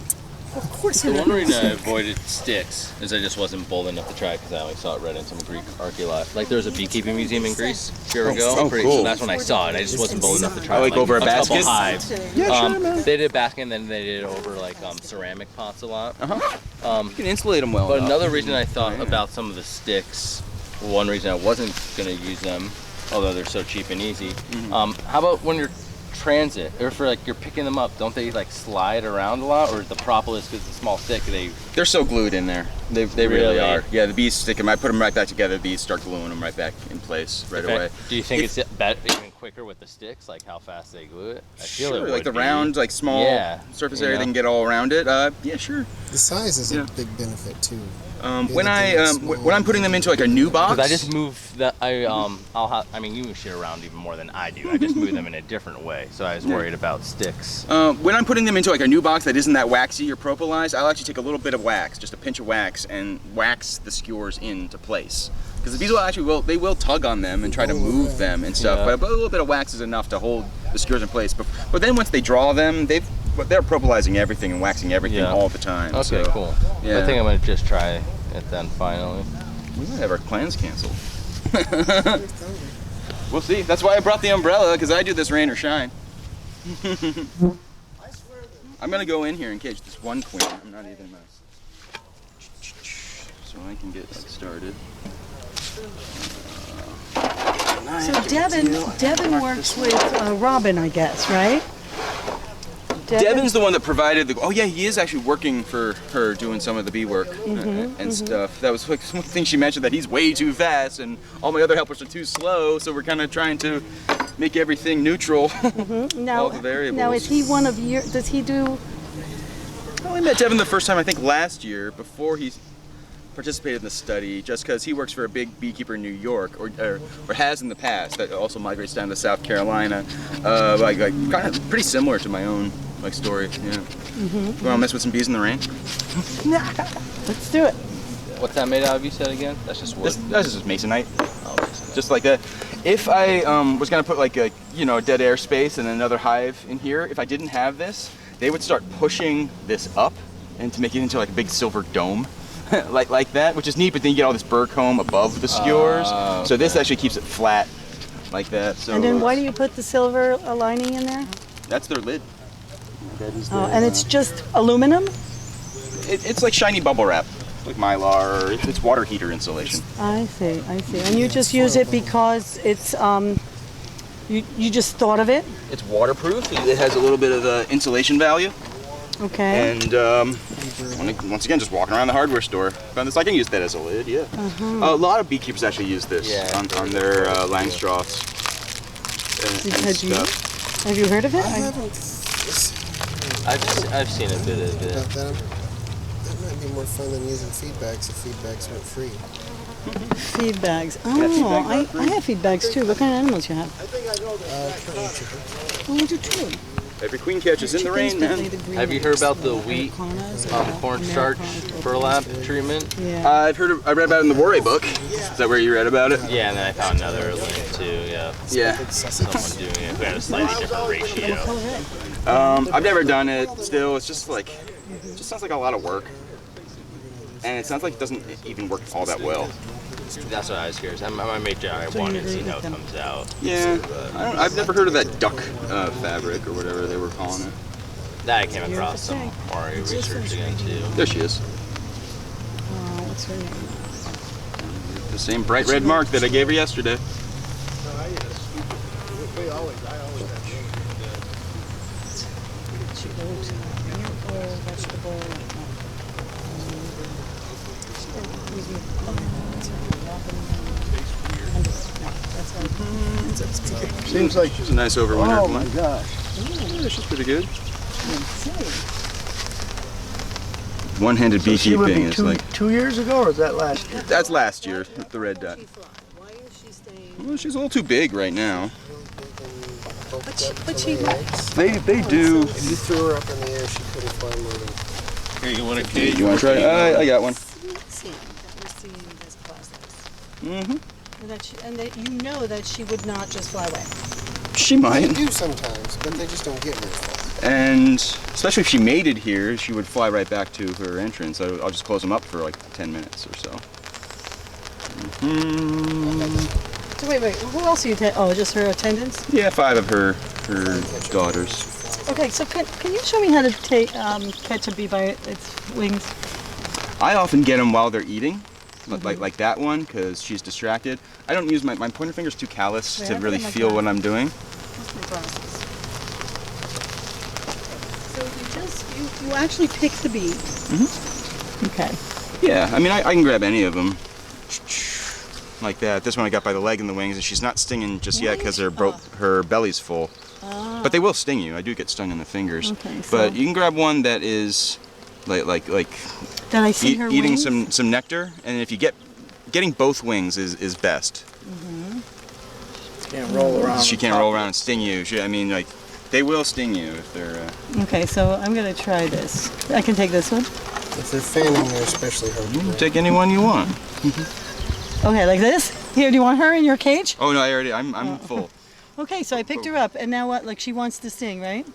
of course The one reason I avoided sticks is I just wasn't bold enough to try because I only saw it read in some Greek archaeology. Like there's a beekeeping museum in Greece a year ago. oh, Pretty- cool. So that's when I saw it. I just wasn't bold enough to try. Oh, like over a couple basket? hives. Yeah, sure, man. They did a basket, and then they did it over like ceramic pots a lot. You can insulate them well But enough. another reason I thought about some of the sticks, one reason I wasn't gonna use them, although they're so cheap and easy. How about when you're transit, or for like you're picking them up, don't they like slide around a lot, or the propolis, because it's a small stick, They're so glued in there. They really Really? are. Yeah, the bees stick them. I put them right back together. The bees start gluing them right back in place right away. Do you think it's even quicker with the sticks, like how fast they glue it? I feel Sure, it like would the be. round, like small Yeah, surface you area know. they can get all around it. Yeah, sure. The size is Yeah. a big benefit too. When I'm putting them into like a new box, Because I just move that I mean, you move shit around even more than I do. I just move them in a different way. So I was worried about sticks. when I'm putting them into like a new box that isn't that waxy or propolized, I'll actually take a little bit of wax, just a pinch of wax, and wax the skewers into place. Because the bees will tug on them and try to move them and stuff, but a little bit of wax is enough to hold the skewers in place. But then once they draw them, they're propolizing everything and waxing everything all the time. Okay, so, cool. Yeah. I think I'm gonna just try it then finally. We might have our plans canceled. We'll see. That's why I brought the umbrella, because I do this rain or shine. I'm gonna go in here and catch this one queen. I'm not even so I can get started. So Devin works with Robin, I guess, right? Devin's the one that provided the. Oh yeah, he is actually working for her, doing some of the bee work and stuff. That was like one thing she mentioned, that he's way too fast and all my other helpers are too slow. So we're kind of trying to make everything neutral. Now, all the variables. now is he one of your? Does he do? Well, I met Devin the first time, I think last year, before he participated in the study, just because he works for a big beekeeper in New York, or has in the past, that also migrates down to South Carolina. Like kind of pretty similar to my own story. Yeah. You want to mess with some bees in the rain? Let's do it. What's that made out of, you said again? That's just wood? That's just masonite. Just like that. If I was gonna put like a dead air space and another hive in here, if I didn't have this, they would start pushing this up and to make it into like a big silver dome. like that, which is neat, but then you get all this burr comb above the skewers. Okay. So this actually keeps it flat like that. So And then why do you put the silver lining in there? that's their lid. That is Oh, and it's just aluminum? it's like shiny bubble wrap, like Mylar, or it's water heater insulation. I see. And you just use it because it's you just thought of it? It's waterproof. It has a little bit of insulation value. Okay. And once again, just walking around the hardware store, found this. I can use that as a lid. Yeah. A lot of beekeepers actually use this on their Langstroths and stuff. Have you heard of it? I haven't. I've seen a bit of it. That might be more fun than using feed bags if feed bags weren't free. Feed bags. Oh, feed bags I have feed bags too. What kind of animals you have? Currently chickens. Oh, you do too. Every queen catches in the rain, man. Have you heard about the wheat cornstarch burlap treatment? Yeah. I read about it in the Warray book. Is that where you read about it? Yeah, and then I found another link too. Yeah. Yeah. Someone doing it who had a slightly different ratio. I've never done it. Still, it's just like, it just sounds like a lot of work, and it sounds like it doesn't even work all that well. That's what I was curious. I might try one and see how it comes out. Yeah, I've never heard of that duck fabric or whatever they were calling it. That I came across some more research again too. There she is. What's her name? The same bright red mark that I gave her yesterday. Seems like She's a nice overwinter. oh my gosh. Yeah, she's pretty good. One-handed She would beekeeping be is like, 2 years ago, or was that last year? that's last year with the red dot. Why is she staying? Well, she's a little too big right now. But she They do. If you threw her up in the air, she couldn't fly more than. Here, you want to You want to try it? I got one. seeing that we're seeing this process. Mm-hmm. And that you know that she would not just fly away. She They might. do sometimes, but they just don't get very far. And especially if she mated here, she would fly right back to her entrance. I'll just close them up for like 10 minutes or so. So wait, who else are you? Just her attendants? Yeah, 5 of her daughters. Okay, so can you show me how to catch a bee by its wings? I often get them while they're eating, like that one, because she's distracted. I don't use my pointer finger's too callous to really feel what I'm doing. What's my glasses? So you actually pick the bee. Okay. Yeah, I mean I can grab any of them. Like that. This one I got by the leg and the wings, and she's not stinging just yet because her belly's full. But they will sting you. I do get stung in the fingers. Okay, But so- you can grab one that is like That I see her eating wings? some nectar, and if you getting both wings is best. Can't roll around. She can't roll around and sting you. I mean, like, they will sting you if they're. Okay, so I'm gonna try this. I can take this one. If they're fanning, they're especially hard to grab. Take any one you want. Okay, like this. Here, do you want her in your cage? Oh no, I'm full. Okay, so I picked her up, and now what? Like she wants to sting, right?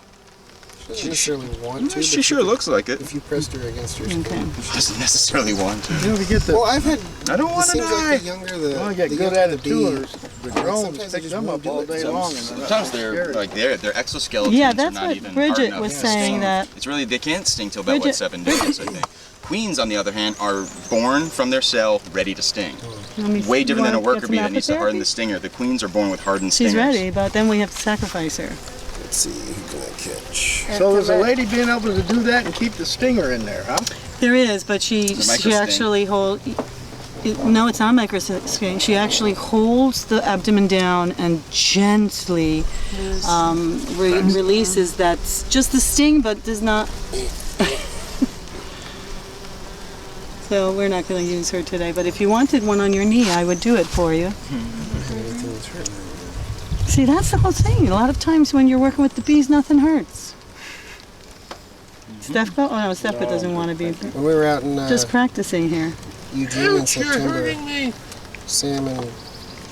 She doesn't necessarily want to. She but sure looks like it. If you pressed her against your skin. Okay. Doesn't necessarily want to. You know, we get the. Well, I've had. I don't It want to seems like die. the younger the. I get the good younger at it the too. bee, The drones sometimes they pick just them won't up do all it. day long. And they're Sometimes they're like their exoskeletons Yeah, are that's not what even Bridget hard enough was to saying, sting. that- It's really they can't sting till about Bridget- 7 days, I think. Queens, on the other hand, are born from their cell ready to sting. Let me see. Way You different than a wanna worker get bee some that needs to harden apitherapy? the stinger. The queens are born with hardened stingers. She's ready, but then we have to sacrifice her. Let's see who can I catch. So is a lady being able to do that and keep the stinger in there, huh? There is, but she microsting. actually no, it's not microsting. She actually holds the abdomen down and gently releases that, just the sting, but does not. So we're not going to use her today, but if you wanted one on your knee, I would do it for you. See, that's the whole thing. A lot of times when you're working with the bees, nothing hurts. Stefko? Oh no, Stefko doesn't want to be. When we were out in Just practicing here. Eugene in September, Sam and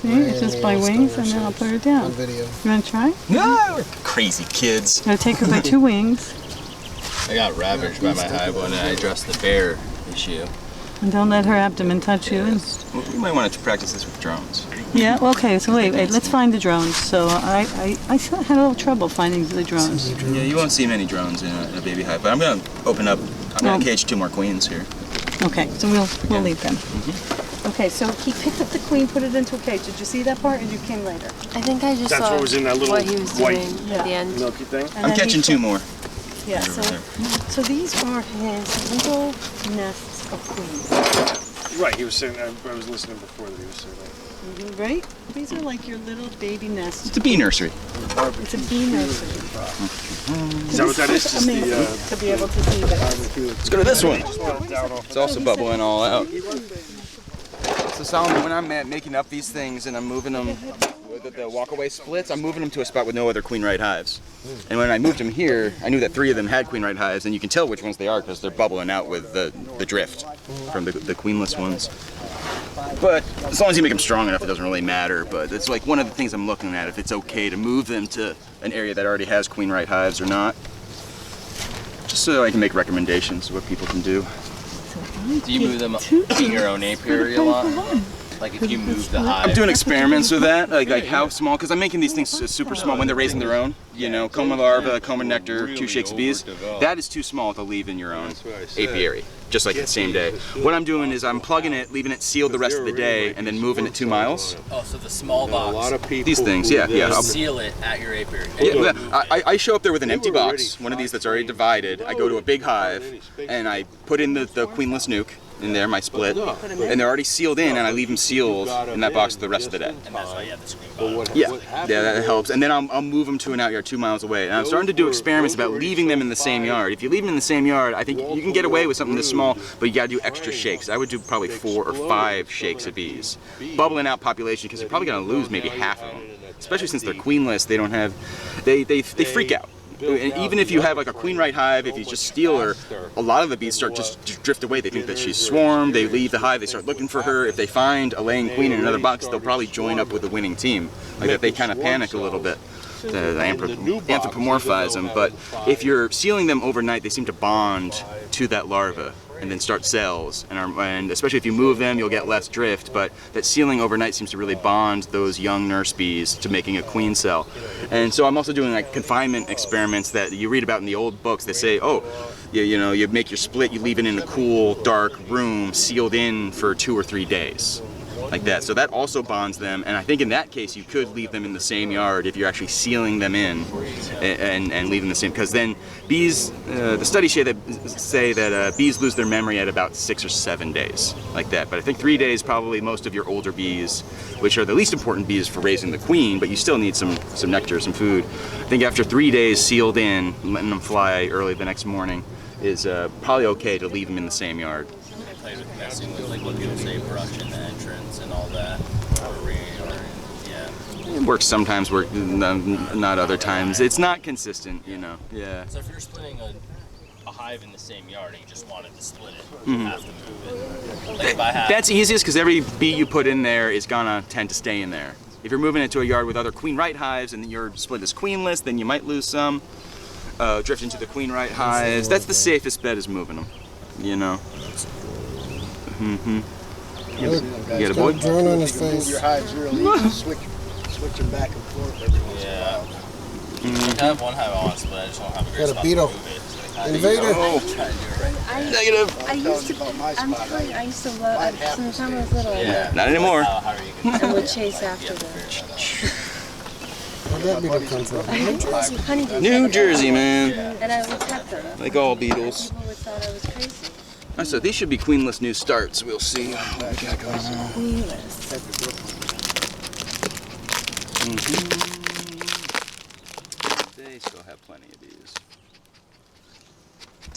See, Ray it's just and by me wings, stole and her then I'll put her on down. video. You want to try? No, crazy kids. I'll take her by two wings, I got ravaged by my hive when I addressed the bear issue. and don't let her abdomen touch you. And, Well, you might want to practice this with drones. yeah, okay, so wait, let's find the drones. So I had a little trouble finding the drones. Yeah, you won't see many drones in a baby hive, but I'm gonna open up. I'm gonna Oh. cage 2 more queens here. Okay, so we'll leave them. Okay, so he picked up the queen, put it into a cage. Did you see that part, or you came later? I think I just That's saw what was in that little what he was white- doing Yeah. at the end. Milky thing? And I'm then catching he 2 more. Yeah, Right over so these are his little nests of queens. Right, he was saying, I was listening before that he was saying that. Right? These are like your little baby nests. It's a bee nursery. It's a bee nursery. Is that what that is? Just Amazing the, to be able to see this. Let's go to this one. down off. It's also bubbling all out. So Solomon, when I'm making up these things and I'm moving them, with the walkaway splits, I'm moving them to a spot with no other queen right hives. And when I moved them here, I knew that 3 of them had queen right hives, and you can tell which ones they are because they're bubbling out with the drift from the queenless ones. But as long as you make them strong enough, it doesn't really matter. But it's like one of the things I'm looking at, if it's okay to move them to an area that already has queen right hives or not. Just so I can make recommendations of what people can do. Do you move them in your own apiary a lot? Like if you move the hive. I'm doing experiments with that, like how small, because I'm making these things super small when they're raising their own. You know, coma larva, coma nectar, 2 shakes of bees. That is too small to leave in your own apiary, just like the same day. What I'm doing is I'm plugging it, leaving it sealed the rest of the day, and then moving it 2 miles. Oh, so the small A lot box. of people. These things, yeah. You seal it at your apiary. Yeah, I show up there with an empty box, one of these that's already divided. I go to a big hive, and I put in the queenless nuke in there, my split, and they're already sealed in, and I leave them sealed in that box the rest of the day. And that's why you have the screen box. Yeah, that helps. And then I'll move them to an out yard 2 miles away. And I'm starting to do experiments about leaving them in the same yard. If you leave them in the same yard, I think you can get away with something this small, but you gotta do extra shakes. I would do probably 4 or 5 shakes of bees. Bubbling out population, because you're probably gonna lose maybe half of them. Especially since they're queenless, they don't have, they freak out. And even if you have like a queen right hive, if you just steal her, a lot of the bees start just to drift away. They think that she's swarmed, they leave the hive, they start looking for her. If they find a laying queen in another box, they'll probably join up with the winning team. Like that, they kind of panic a little bit. Anthropomorphize them, but if you're sealing them overnight, they seem to bond to that larva and then start cells. And especially if you move them, you'll get less drift, but that sealing overnight seems to really bond those young nurse bees to making a queen cell. And so I'm also doing like confinement experiments that you read about in the old books. They say, oh, you know, you make your split, you leave it in a cool, dark room, sealed in for 2 or 3 days. Like that. So that also bonds them, and I think in that case you could leave them in the same yard if you're actually sealing them in and leave them the same, because then bees, the studies say that bees lose their memory at about 6 or 7 days, like that. But I think 3 days probably most of your older bees, which are the least important bees for raising the queen, but you still need some nectar, some food. I think after 3 days sealed in, letting them fly early the next morning, is probably okay to leave them in the same yard. I played with messing with like what people say, brush in the entrance and all that. It works sometimes, not other times. It's not consistent, you know. Yeah. So if you're splitting a hive in the same yard and you just wanted to split it, you have to move it. Like if I have, That's easiest because every bee you put in there is gonna tend to stay in there. If you're moving it to a yard with other queen right hives and your split is queenless, then you might lose some. Drift into the queen right hives. That's the safest bet, is moving them, you know. You get a boy? Drone on his face. Your hives really switching back and forth every once in a while. I have one hive I want to split, I just don't have a great Got a spot beetle. to move it. Invader. Negative. I used to, I'm telling you, I used to love, since I was little, Not anymore. I would chase after them. Where'd that beetle come from? Honeybees. New Jersey, man. And I would pet them. Like all beetles. People would thought I was crazy. Alright, so these should be queenless new starts. We'll see what we got going on. Queenless. They still have plenty of these.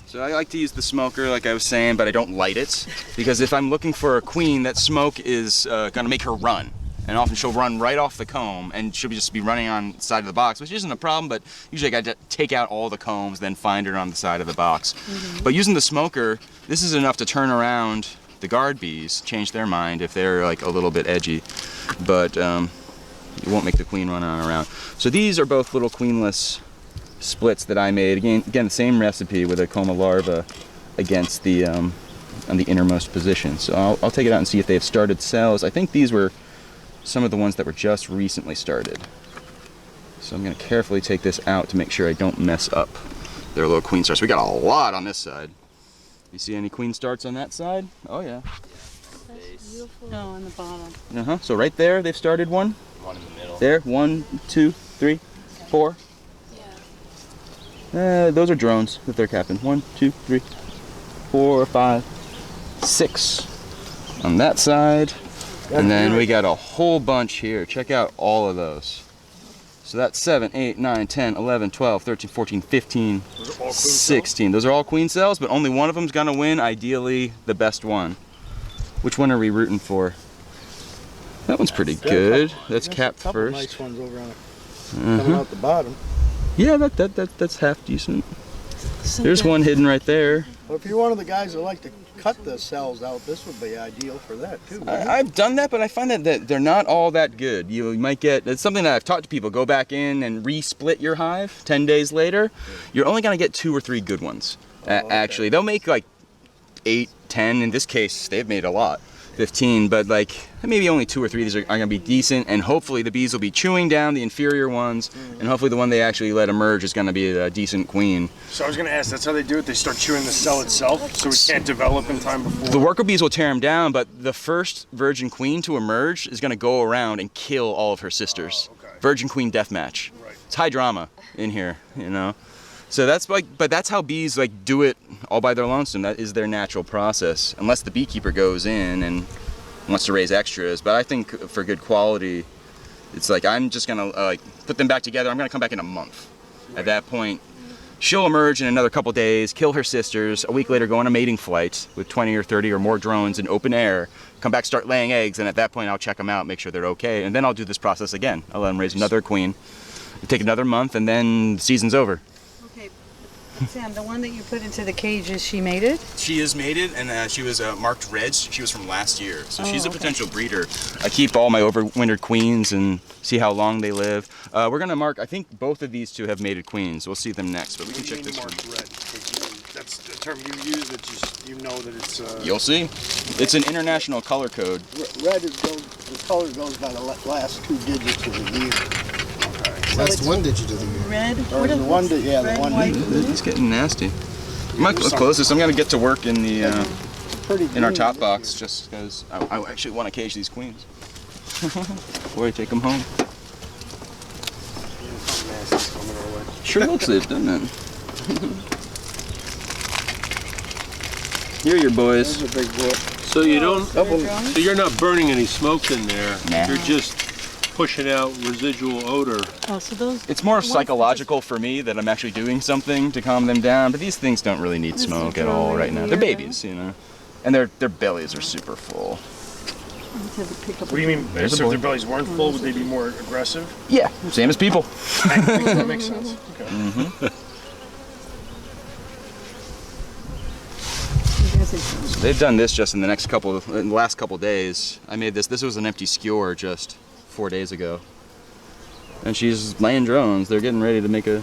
So I like to use the smoker, like I was saying, but I don't light it, because if I'm looking for a queen, that smoke is gonna make her run. And often she'll run right off the comb, and she'll just be running on the side of the box, which isn't a problem, but usually I gotta take out all the combs, then find her on the side of the box. But using the smoker, this is enough to turn around the guard bees, change their mind if they're like a little bit edgy, but it won't make the queen run on around. So these are both little queenless splits that I made. Again, the same recipe with a coma larva against the on the innermost position. So I'll take it out and see if they have started cells. I think these were some of the ones that were just recently started. So I'm going to carefully take this out to make sure I don't mess up their little queen starts. We got a lot on this side. You see any queen starts on that side? Oh yeah. No, on the bottom. So right there, they've started one. One in the middle. There, 1, 2, 3, 4. Those are drones that they're capping. 1, 2, 3, 4, 5, 6 on that side. And then we got a whole bunch here. Check out all of those. So that's 7, 8, 9, 10, 11, 12, 13, 14, 15, 16. Those are all queen cells, but only one of them's gonna win, ideally the best one. Which one are we rooting for? That one's pretty good. That's capped first. Nice ones over on it. Coming out the bottom. Yeah, that's half decent. There's one hidden right there. Well, if you're one of the guys that like to cut the cells out, this would be ideal for that too. Right? I've done that, but I find that they're not all that good. You might get, it's something that I've taught to people, go back in and re-split your hive 10 days later. You're only gonna get 2 or 3 good ones. Okay. Actually, they'll make like 8, 10, in this case, they've made a lot. 15, but like maybe only 2 or 3 of these are gonna be decent, and hopefully the bees will be chewing down the inferior ones, and hopefully the one they actually let emerge is gonna be a decent queen. So I was going to ask, that's how they do it? They start chewing the cell itself, so it can't develop in time before? The worker bees will tear them down, but the first virgin queen to emerge is gonna go around and kill all of her sisters. Oh, okay. Virgin queen death match. Right. It's high drama in here, you know? So that's like, but that's how bees like do it all by their lonesome. That is their natural process, unless the beekeeper goes in and wants to raise extras. But I think for good quality, it's like I'm just gonna like put them back together. I'm gonna come back in a month. Right. At that point, she'll emerge in another couple days, kill her sisters. A week later, go on a mating flight with 20 or 30 or more drones in open air. Come back, start laying eggs, and at that point, I'll check them out, make sure they're okay, and then I'll do this process again. I'll let them raise another queen. It'll take another month, and then the season's over. Okay, Sam, the one that you put into the cage, is she mated? She is mated, and she was marked reds. She was from last year, so she's a okay. potential breeder. I keep all my overwintered queens and see how long they live. We're gonna mark, I think both of these two have mated queens. We'll see them next, but we can check this one. Red, that's the term you use, that you know that it's... You'll see. It's an international color code. Red is the color goes by the last 2 digits of the year. Last 1 digit of the year. Red? Or What the is one this? that, yeah, Red, the one white, that- blue? It's getting nasty. I'm not close this. I'm gonna get to work in the pretty in our green top this box, year. just because I actually want to cage these queens before I take them home. Sure looks it, doesn't it? Here are your boys. There's a big book. So you don't, Red drones? so you're not burning any smoke in there. Nah. You're just pushing out residual odor. Oh, so those. It's more ones that psychological for me that I'm actually doing something to calm them down, but these things don't really need This is smoke at all right now. They're dry, yeah. babies, you know, and their bellies are super full. just have to pick up What do you mean? There's a So if boy. their bellies weren't full, would they be more aggressive? Yeah, same as people. That makes sense. Okay. So they've done this just in the last couple days. I made this. This was an empty skewer just 4 days ago, and she's laying drones. They're getting ready to make a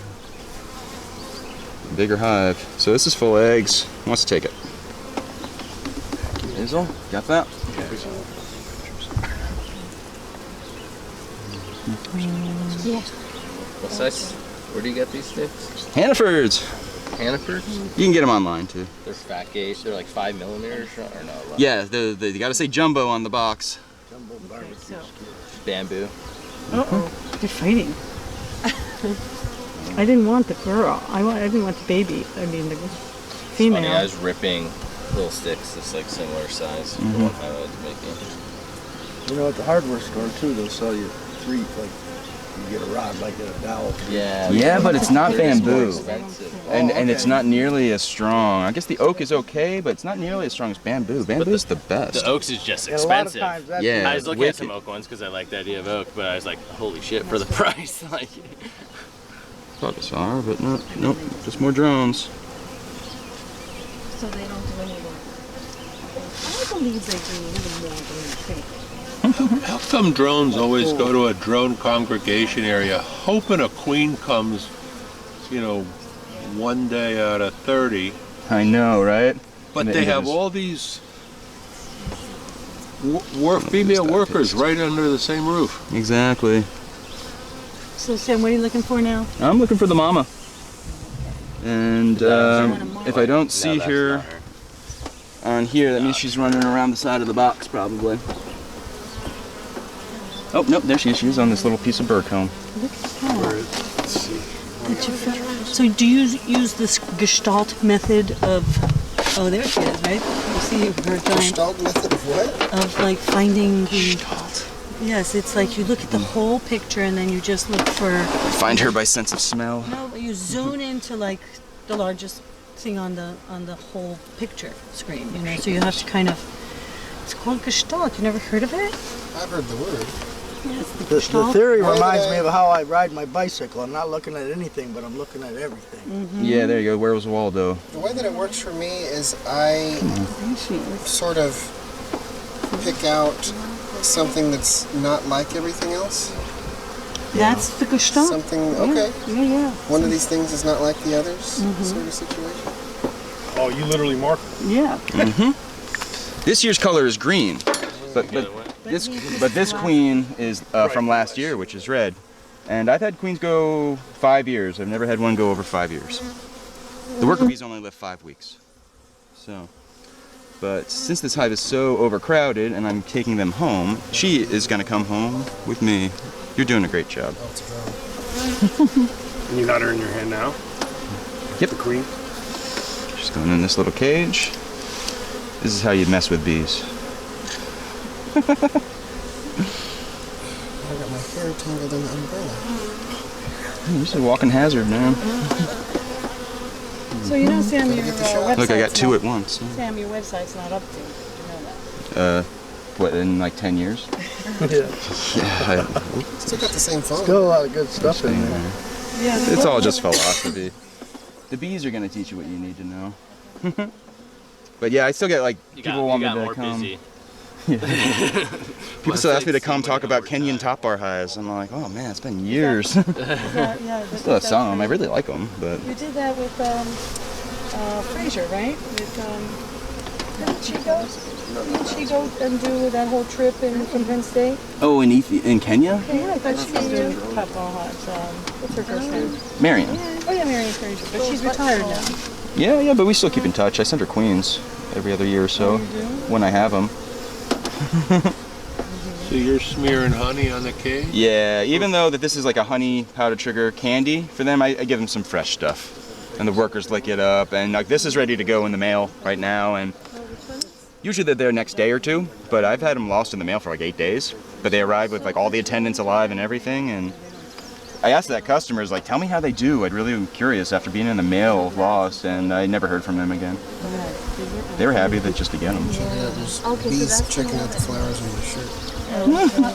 bigger hive. So this is full of eggs. Who wants to take it? Hazel, got that? Yeah. What size? Where do you get these sticks? Hannafords. Hannaford? You can get them online too. They're fat gauge. They're like 5 millimeters or no? Less. Yeah, you gotta say jumbo on the box. Bamboo. Uh-oh, they're fighting. I didn't want the girl. I didn't want the baby. I mean the female. Funny, I was ripping little sticks that's like similar size. The one time I was making. You know, at the hardware store too, they'll sell you 3, like, you get a rod like a dowel. Yeah. Yeah, but it's not They're just more bamboo. expensive. And it's okay. not nearly as strong. I guess the oak is okay, but it's not nearly as strong as bamboo. Bamboo's the best. The oaks is just And a lot of expensive. times that's Yeah. I was looking at wicked. some oak ones because I like the idea of oak, but I was like, holy shit for the price. Like, Thought I saw her, but nope, just more drones. So they don't do any work. I believe they do a little more than you think. How come drones always go to a drone congregation area hoping a queen comes, you know, 1 day out of 30, I know, right? but And they it have is- all these female workers right under the same roof. Exactly. So Sam, what are you looking for now? I'm looking for the mama. And if I don't see that's her not her. on here, that means she's running around the side of the box, probably. Oh, nope, there she is. She's on this little piece of burr comb. Look at that. So do you use this Gestalt method of? Oh, there she is, right? You see her giant Gestalt method of what? of like finding the. Yes, it's like you look at the whole picture and then you just look for. Find her by sense of smell. No, but you zone into like the largest thing on the whole picture screen. You know, so you have to kind of. It's called Gestalt. You never heard of it? I've heard the word. Yes, the The Gestalt. theory Why reminds did me I- of how I ride my bicycle. I'm not looking at anything, but I'm looking at everything. Yeah, there you go. Where was Waldo? The way that it works for me is I There she is. sort of pick out something that's not like everything else. That's the Gestalt. Something, okay. Yeah. One of these things is not like the others, sort of situation. Oh, you literally mark. Yeah. This year's color is green, but this queen is from last year, which is red. And I've had queens go 5 years. I've never had one go over 5 years. The worker bees only live 5 weeks. So, but since this hive is so overcrowded and I'm taking them home, she is going to come home with me. You're doing a great job. Oh, it's a drone. And you got her in your hand now? Yep. The queen? She's going in this little cage. This is how you mess with bees. I got my hair tangled in the umbrella. This is a walking hazard, man. So you know, Sam, your get the shot. website's Look, I got two not, at once. Sam, your website's not up to. You know that. What, in like 10 years? Yeah. Yeah, Still got the same phone. Still a lot of good stuff in there. Yeah. it's all just philosophy. The bees are going to teach you what you need to know. But yeah, I still get like people want me to come. busy. People still ask me to come talk about Kenyan top bar hives. I'm like, oh man, it's been years. Yeah. I still have some. I really like them, but You did that with Fraser, right? With didn't she go? Didn't she go and do that whole trip from Penn State? oh, in Kenya, Yeah, I thought she was doing top ball hives. What's her first name? Marion. Oh yeah, Marion Fraser, but she's retired now. Yeah, but we still keep in touch. I send her queens every other year or so when I have them. So you're smearing honey on the cage? Yeah, even though that this is like a honey powdered sugar candy for them, I give them some fresh stuff, and the workers lick it up. And like this is ready to go in the mail right now, and usually they're there next day or two. But I've had them lost in the mail for like 8 days. but they arrived with like all the attendants alive and everything. And I asked that customer, like, tell me how they do. I'd really am curious after being in the mail lost, and I never heard from them again. They were happy that just to get them. Yeah, there's bees checking out the flowers on your shirt.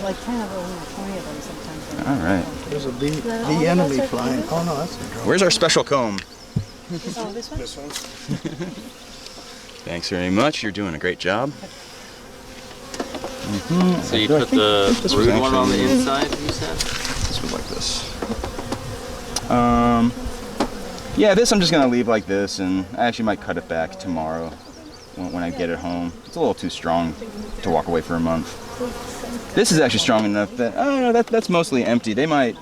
Like 10 of them or 20 of them sometimes. All right. There's a bee enemy flying. Oh no, that's a drone. Where's our special comb? Oh, this one? This one? Thanks very much. You're doing a great job. So you put the this was brood one on the actually- inside, you said? This was like this. Yeah, this I'm just gonna leave like this, and I actually might cut it back tomorrow when I get it home. It's a little too strong to walk away for a month. This is actually strong enough that I don't know. That's mostly empty. There might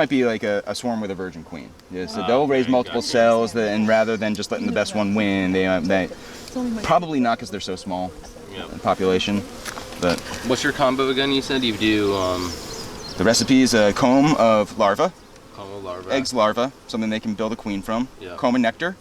be like a swarm with a virgin queen. Yeah, so they'll raise multiple cells, and rather than just letting the best one win, they probably not because they're so small in population. But What's your combo again? You said you do the recipe is a comb of larvae. combo larva, Eggs larva, something they can build a queen from. Yeah. Comb of nectar,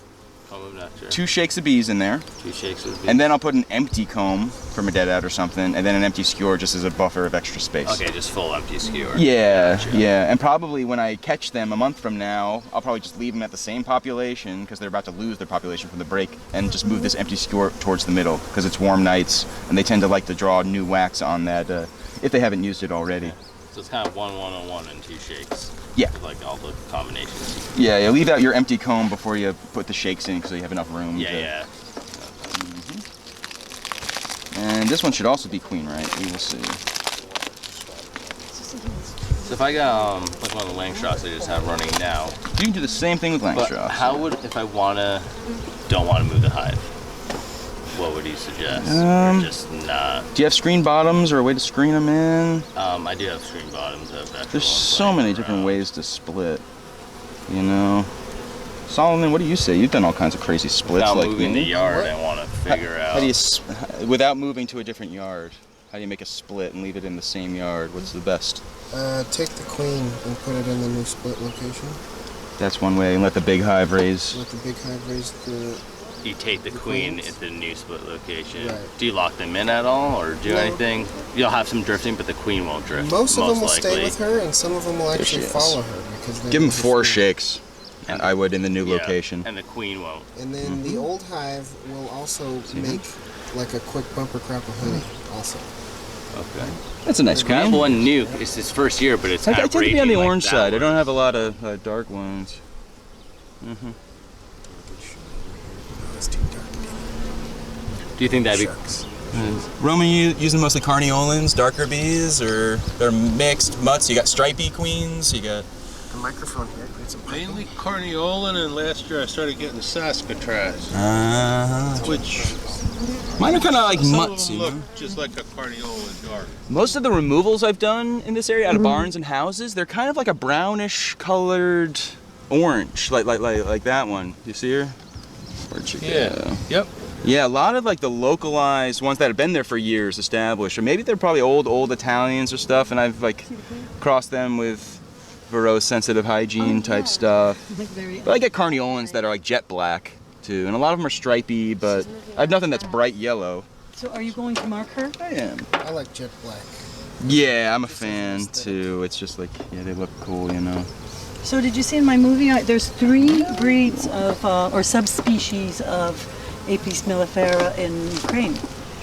combo nectar, 2 shakes of bees in there, 2 shakes of bees. and then I'll put an empty comb from a dead-out or something, and then an empty skewer just as a buffer of extra space. Okay, just full empty skewer. Yeah, Gotcha. yeah, and probably when I catch them a month from now, I'll probably just leave them at the same population because they're about to lose their population from the break, and just move this empty skewer towards the middle because it's warm nights, and they tend to like to draw new wax on that if they haven't used it already. So it's kind of 1-1-0-1 and 2 shakes. Yeah. With like all the combinations. Yeah, leave out your empty comb before you put the shakes in so you have enough room. Yeah. And this one should also be queen, right? We will see. So if I got like one of the Langstroths I just have running now, You can do the same thing with but Langstroths. how would, if I don't want to move the hive, what would you suggest? Or just not? Do you have screen bottoms or a way to screen them in? I do have screen bottoms. There's so many different ways to split, you know. Solomon, what do you say? You've done all kinds of crazy splits Without like moving me. the yard, I want to figure out. How do you, without moving to a different yard, how do you make a split and leave it in the same yard? What's the best? Take the queen and put it in the new split location. That's one way, and let the big hive raise. Let the big hive raise the... You take the queen queens? into the new split location. Right. Do you lock them in at all, or do No. anything? You'll have some drifting, but the queen won't drift. Most of them will likely. stay with her, and some of them will actually she is. follow her. Because they Give them know her 4 speed. shakes. And I would in the new Yeah, location. and the queen won't. And then the old hive will also make like a quick bumper crop of honey also. Okay. That's a nice Kind of queen. one new. It's his first year, but it's I kind tend of to be on the raging like orange that side. I don't one. have a lot of dark ones. It's too dark. Do you think that'd be? Shucks. Roman, you using mostly carniolans, darker bees, or they're mixed mutts? You got stripy queens, you got... The microphone here. It's a Mainly Carniolan, and last year I started getting Saskatraz, which Mine are kind of like some mutts, of them you look know? just like a Carniolan dark. Most of the removals I've done in this area out of barns and houses, they're kind of like a brownish colored orange, like that one. You see her? Where'd she go? Yep. Yeah, a lot of like the localized ones that have been there for years established, or maybe they're probably old Italians or stuff, and I've like crossed them with Varroa sensitive hygiene type stuff. But I get carniolans that are like jet black too, and a lot of them are stripy, but I have nothing that's bright yellow. So are you going to mark her? I am. I like jet black. Yeah, I'm a fan too. It's just like, yeah, they look cool, you know. So did you see in my movie, there's 3 breeds of, or subspecies of Apis mellifera in Ukraine.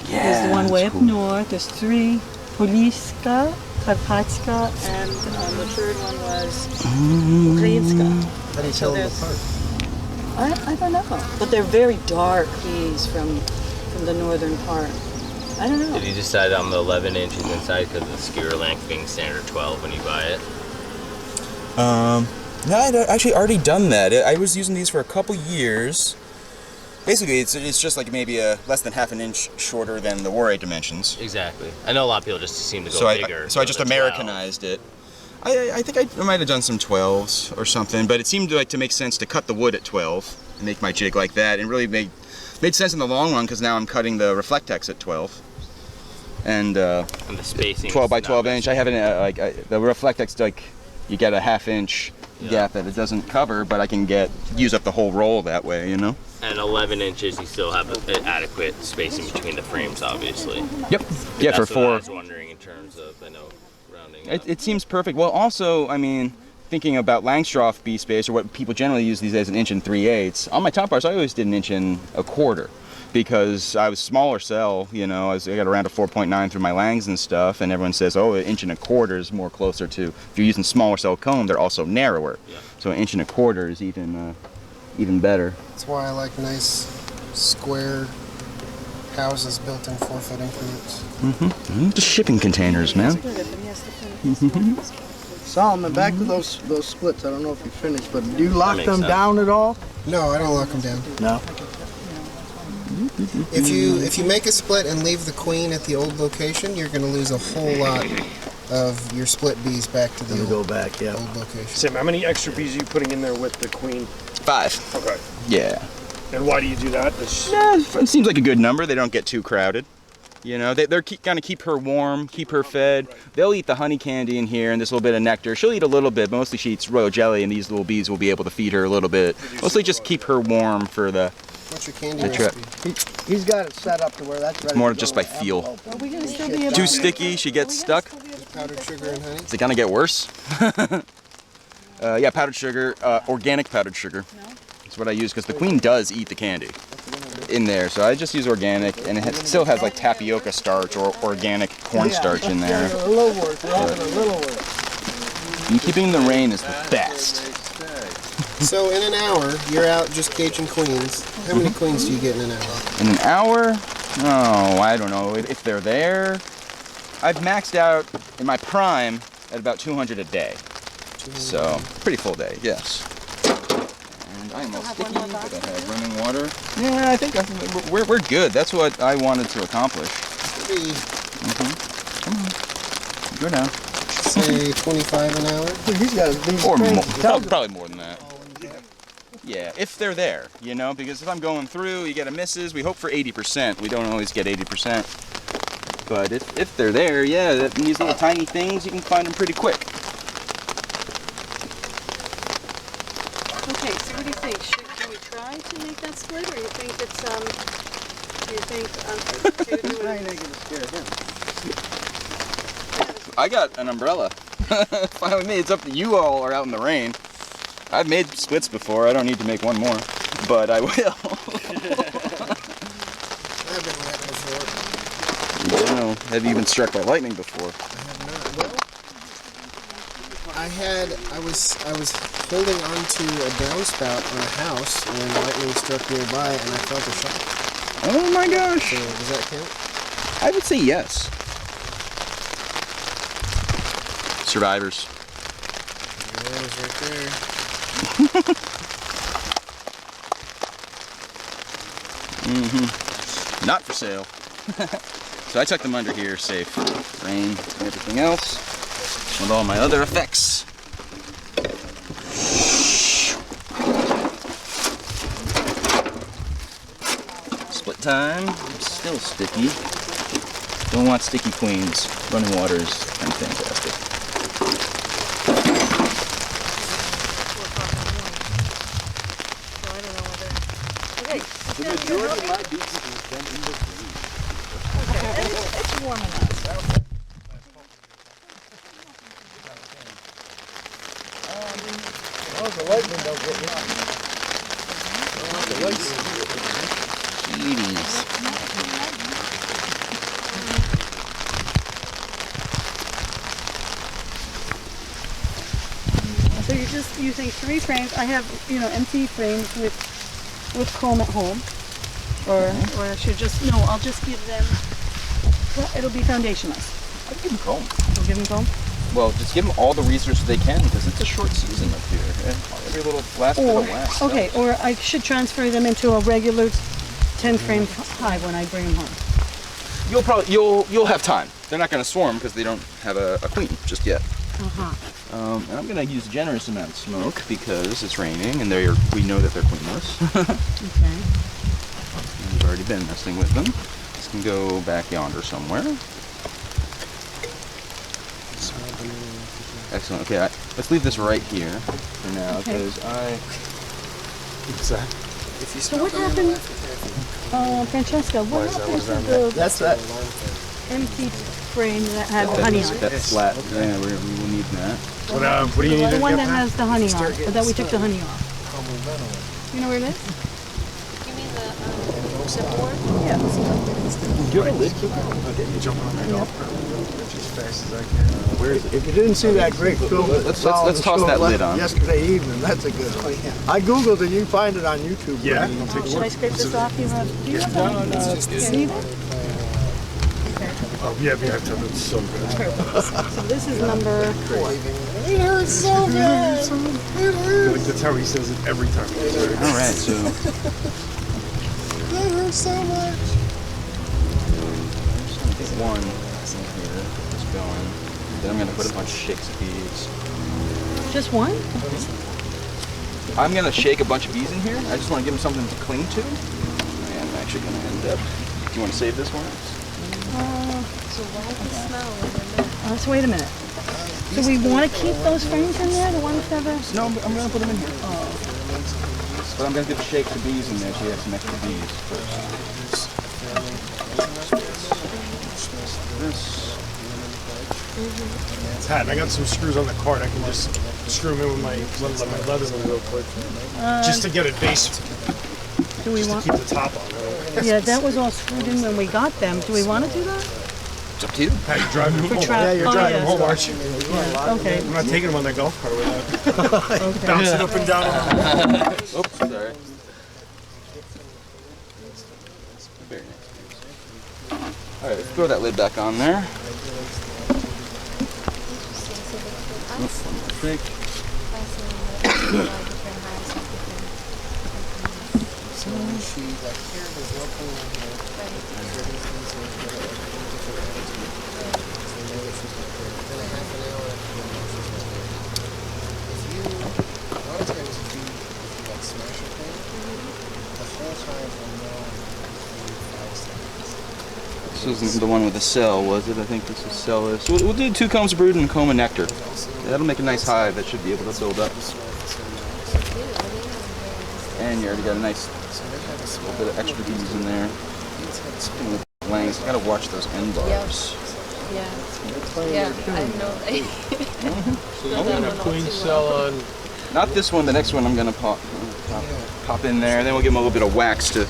There's the one way up north, there's 3, Poliska, Karpatska, and the third one was Ukrainska. How do you tell them apart? I don't know, but they're very dark bees from the northern part. I don't know. Did you decide on the 11 inches inside because of the skewer length being standard 12 when you buy it? No, I'd actually already done that. I was using these for a couple years. Basically, it's just like maybe less than half an inch shorter than the Warray dimensions. Exactly. I know a lot of people just seem to go So bigger. I just than the 12. Americanized it. I think I might have done some 12s or something, but it seemed like to make sense to cut the wood at 12 and make my jig like that, and really made sense in the long run because now I'm cutting the Reflectex at 12. And And the spacing. 12 by is not 12 much. inch. I haven't the Reflectex, like you get a half inch gap that it doesn't cover, but I can use up the whole roll that way, you know. And 11 inches, you still have an adequate spacing between the frames, obviously. Yep. Yeah, for That's what I 4. was wondering in terms of, I know, rounding up. It seems perfect. Well, also, I mean, thinking about Langstroth bee space, or what people generally use these days, 1 3/8. On my top bars, I always did 1 1/4 because I was smaller cell. You know, I got around to 4.9 through my Langs and stuff, and everyone says, oh, 1 1/4 is more closer to. If you're using smaller cell comb, they're also narrower. Yeah. So 1 1/4 is even better. That's why I like nice square houses built in 4-foot increments. Just shipping containers, man. Solomon, back to those splits. I don't know if you finished, but do you lock makes them sense. down at all? No, I don't lock them down. No. If you make a split and leave the queen at the old location, you're going to lose a whole lot of your split bees back to the You go back, yeah. old location. Sam, how many extra bees are you putting in there with the queen? 5. Okay. Yeah. And why do you do that? Yeah, it seems like a good number. They don't get too crowded. You know, they're going to keep her warm, keep her fed. They'll eat the honey candy in here and this little bit of nectar. She'll eat a little bit, but mostly she eats royal jelly, and these little bees will be able to feed her a little bit. Mostly just keep her warm for the... What's your candy The trip. recipe? He's got it set up to where that's ready more to go just by in an feel. envelope. Are we gonna still be able Too sticky, she gets stuck. Powdered sugar and honey? Is it going to get worse? Yeah, powdered sugar, organic powdered sugar. That's what I use, because the queen does eat the candy in there. So I just use organic, and it still has like tapioca starch or organic cornstarch in there. A little work. We're having a little work. Beekeeping in the rain is the best. So in an hour, you're out just caging queens. How many queens do you get in an hour? In an hour? Oh, I don't know. If they're there, I've maxed out in my prime at about 200 a day. So, pretty full day, yes. And I'm all sticky, but I have running water. Yeah, I think we're good. That's what I wanted to accomplish. Maybe, Come on. Go down. say 25 an hour. He's got his bees Or crazy. more. Probably more than that. Yeah, if they're there, you know, because if I'm going through, you get a misses. We hope for 80%. We don't always get 80%. But if they're there, yeah, these little tiny things, you can find them pretty quick. Okay, so what do you think? Can we try to make that split, or you think it's do you think to do I it? ain't gonna scare him. I got an umbrella. Fine with me. It's up to you all are out in the rain. I've made splits before. I don't need to make one more, but I will. I've been wet before. You know, have you been struck by lightning before? I have not. Well, I was holding onto a downspout on a house when lightning struck nearby, and I felt a shock. Oh my gosh! So does that count? I would say yes. Survivors. There it is right there. Not for sale. So I tucked them under here, safe. Rain and everything else. With all my other effects. Split time. Still sticky. Don't want sticky queens. Running water is fantastic. The majority of my beekeeping is done in between. It's warm enough. Oh, the lightning don't get me. The lightning. Jeez. So you're just using 3 frames. I have, empty frames with comb at home. Or I should just, no, I'll just give them, well, it'll be foundationless. I'd give them comb. I'll give them comb. Well, just give them all the resources they can, because it's a short season up here. Every little last bit of wax. Okay, or I should transfer them into a regular 10-frame hive when I bring them home. You'll have time. They're not going to swarm because they don't have a queen just yet. And I'm going to use a generous amount of smoke because it's raining and we know that they're queenless. Okay. We've already been messing with them. This can go back yonder somewhere. Excellent. Okay, let's leave this right here for now because If you So smell what the happened, aftertaste, Francesca, what happened to the That's that. empty frame that had honey on it? That flat. Yeah, we will need that. What do you need The to one get that that? has the honey on it, but that we took the honey off. You know where it is? You mean the board? Yeah. Do you have a lid? Jumping on that golf cart as fast as I can. Where is it? If you didn't see that great film, Let's toss that lid on. yesterday evening. That's a good one. I googled it. You can find it on YouTube. Yeah. pretty easy. I'll take a Should I look. scrape this off? Do you have No, need it? Oh, yeah, that's so good. So this is number 4. It hurts so bad. It hurts. Like, that's how he says it every time. All right, so That hurts so much. I think one in here is going. Then I'm gonna put a bunch of shakes of bees. Just one? I'm gonna shake a bunch of bees in here. I just want to give them something to cling to. And I'm actually gonna end up. Do you want to save this one? So why the smell in the Let's wait a minute. Do we want to keep those frames in there, the ones that are... No, I'm gonna put them in here. But I'm gonna give a shake to bees in there so you have some extra bees first. This. Pat, I got some screws on the cart. I can just screw them in with my leather one real quick. Just to get a base, Do we just to want... keep the top on. Yeah, that was all screwed in when we got them. Do we want to do that? It's up to you. Pat, you're driving them home. Yeah, you're driving them yes. home, aren't you? Yeah. Okay. I'm not taking them on that golf cart with Okay. bouncing up and down. Oops, sorry. Very nice. All right, let's throw that lid back on there. Oops, one more shake. This isn't the one with the cell, was it? I think this is cell. So we'll do 2 combs of brood and a comb of nectar. That'll make a nice hive that should be able to build up. And you already got a nice little bit of extra bees in there. I gotta watch those end barbs. Yeah. Yeah, I know. I'm gonna queen cell on. Not this one, the next one I'm gonna pop in there. Then we'll give them a little bit of wax to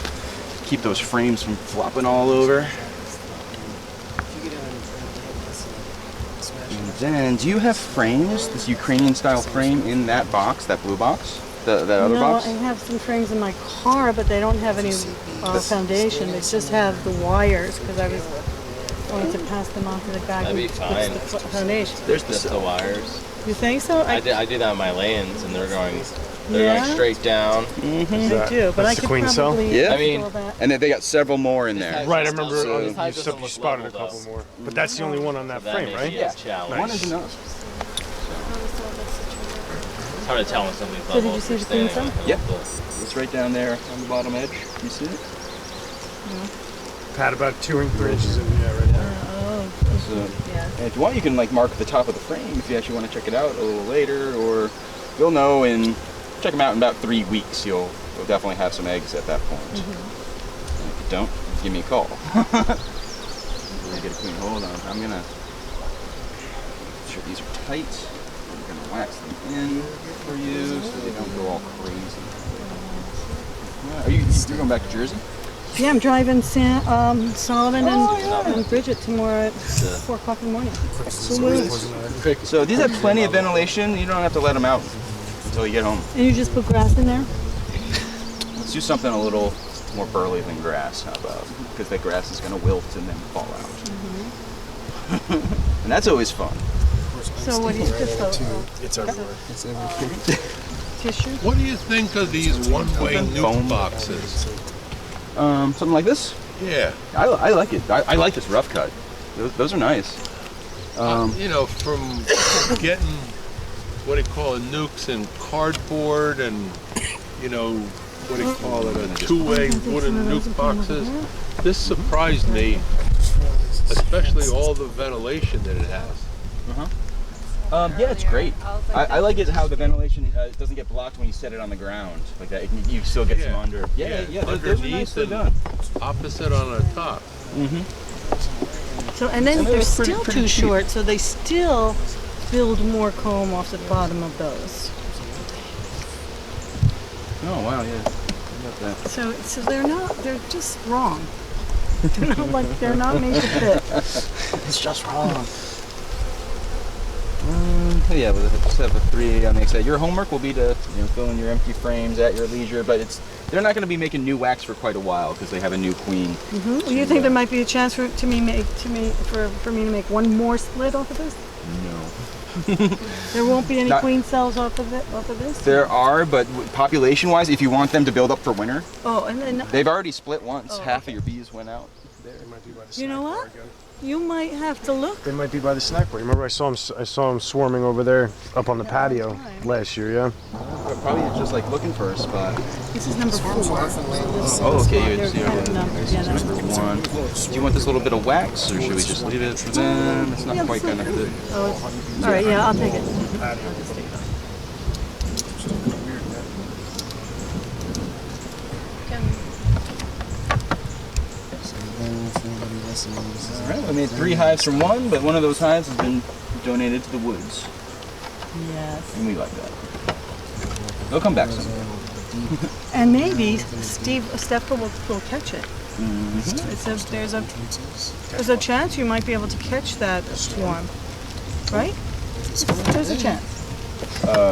keep those frames from flopping all over. And then, do you have frames, this Ukrainian style frame in that box, that blue box? That other box? No, I have some frames in my car, but they don't have any foundation. They just have the wires because I was going to pass them on to the guy That'd who be puts fine. the foundation. There's Just the wires. You think so? I do that on my lanes, and they're going Yeah? straight down. I do, but I That's the could queen cell? probably Yeah. I mean- install that. And then they got several more in there. Right, I remember So- on This hive you doesn't look spotted a level, couple though. more. But that's the only one on that That frame, may right? be a challenge. One is enough. It's hard to tell when something's So did level. you see if the you're queen standing cell? with Yep. the- It's right down there on the bottom edge. You see it? Pat, about 2 and 3 inches in, yeah, right there. So, Yeah. and if you want, you can like mark the top of the frame if you actually want to check it out a little later, or you'll know in check them out in about 3 weeks. You'll definitely have some eggs at that point. And if you don't, give me a call. Really get a clean hold on. I'm gonna make sure these are tight. I'm gonna wax them in for you so they don't go all crazy. Are you're going back to Jersey? Yeah, I'm driving Solomon and Bridget tomorrow at 4 o'clock in the morning. So these have plenty of ventilation. You don't have to let them out until you get home. And you just put grass in there? Let's do something a little more burly than grass. How about? Because that grass is going to wilt and then fall out. And that's always fun. So what do you just It's everywhere. It's everything. tissue? What do you think of these one-way nuke boxes? Something like this? Yeah. I like it. I like this rough cut. Those are nice. You know, from getting what do you call it, nukes in cardboard and, you know, what do you call it, a two-way wooden nuke boxes. This surprised me, especially all the ventilation that it has. Yeah, it's great. I like it how the ventilation doesn't get blocked when you set it on the ground like that. You still get some under. Yeah. Those are nicely done. Opposite on the top. So and then And they're those are still pretty too cheap. short, so they still build more comb off the bottom of those. Oh wow, yeah. I love that. So they're just wrong. They're not made to fit. It's just wrong. Yeah, we'll just have a 3 on the exit. Your homework will be to fill in your empty frames at your leisure, but they're not going to be making new wax for quite a while because they have a new queen. Well, you think there might be a chance for me to make one more split off of this? No. There won't be any queen cells off of this? There are, but population-wise, if you want them to build up for winter, Oh, and then they've already split once. Oh, Half of your bees went out. you know what? You might have to look. They might be by the snack bar. Remember, I saw them swarming over there up on the patio last year. Yeah. Probably just like looking for a spot. This is number 4. Oh, okay. They're You're kind of numbers. Yeah, that's number 1. Do you want this little bit of wax, or should we just leave it for them? It's not quite gonna fit. all right. Yeah, I'll take it. I'll just take it. All right, I made 3 hives from 1, but one of those hives has been donated to the woods, Yes. and we like that. They'll come back someday. And maybe Steph will catch it. There's a chance you might be able to catch that swarm, right? There's a chance.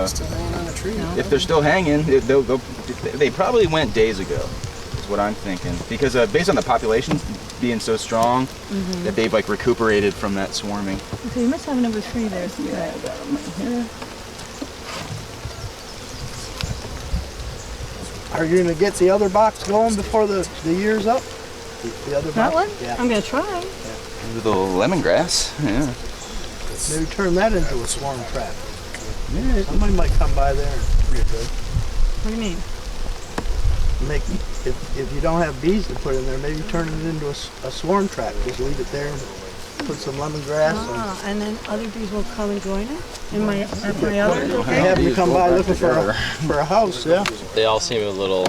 Still hanging on a tree. If they're still hanging, they probably went days ago, is what I'm thinking. Because based on the population being so strong, that they've like recuperated from that swarming. Okay, you must have number 3 there. So Yeah, I got them right here. Are you gonna get the other box going before the year's up? The other that box? one? Yeah. I'm gonna try. The lemongrass, yeah. Maybe turn that into a swarm trap. Yeah. Somebody might come by there and be good. What do you mean? Make if you don't have bees to put in there, maybe turn it into a swarm trap. Just leave it there and put some lemongrass. And then other bees will come and join it in my other. I Okay. have them come by looking for a house. Yeah. They all seem a little.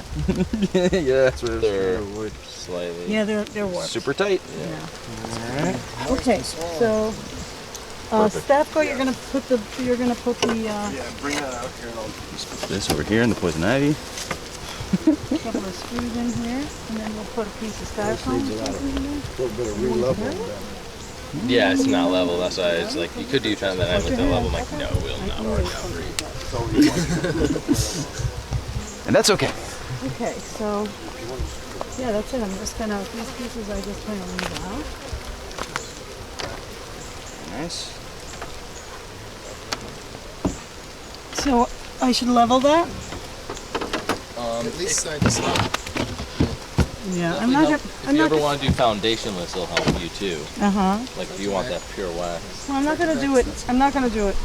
Yeah, that's what They're slightly. Yeah, they're warped. super tight. Yeah. Okay, so Steph, you're gonna put the Yeah, bring that out here and I'll This over here in the poison ivy. a couple of screws in here, and then we'll put a piece of styrofoam. a little bit of re-leveling. Yeah, it's not level. That's why it's like you could do trying that end with the level. I'm like, no, it will not work out for you. And that's okay. Okay, so yeah, that's it. I'm just gonna these pieces. I just kind of leave out. Nice. So I should level that. At least side to side. Yeah, Definitely I'm not. help. I'm If you not. ever want to do foundationless, it'll help you too. Like if you want that pure wax. Well, I'm not gonna do it. I'm not gonna do it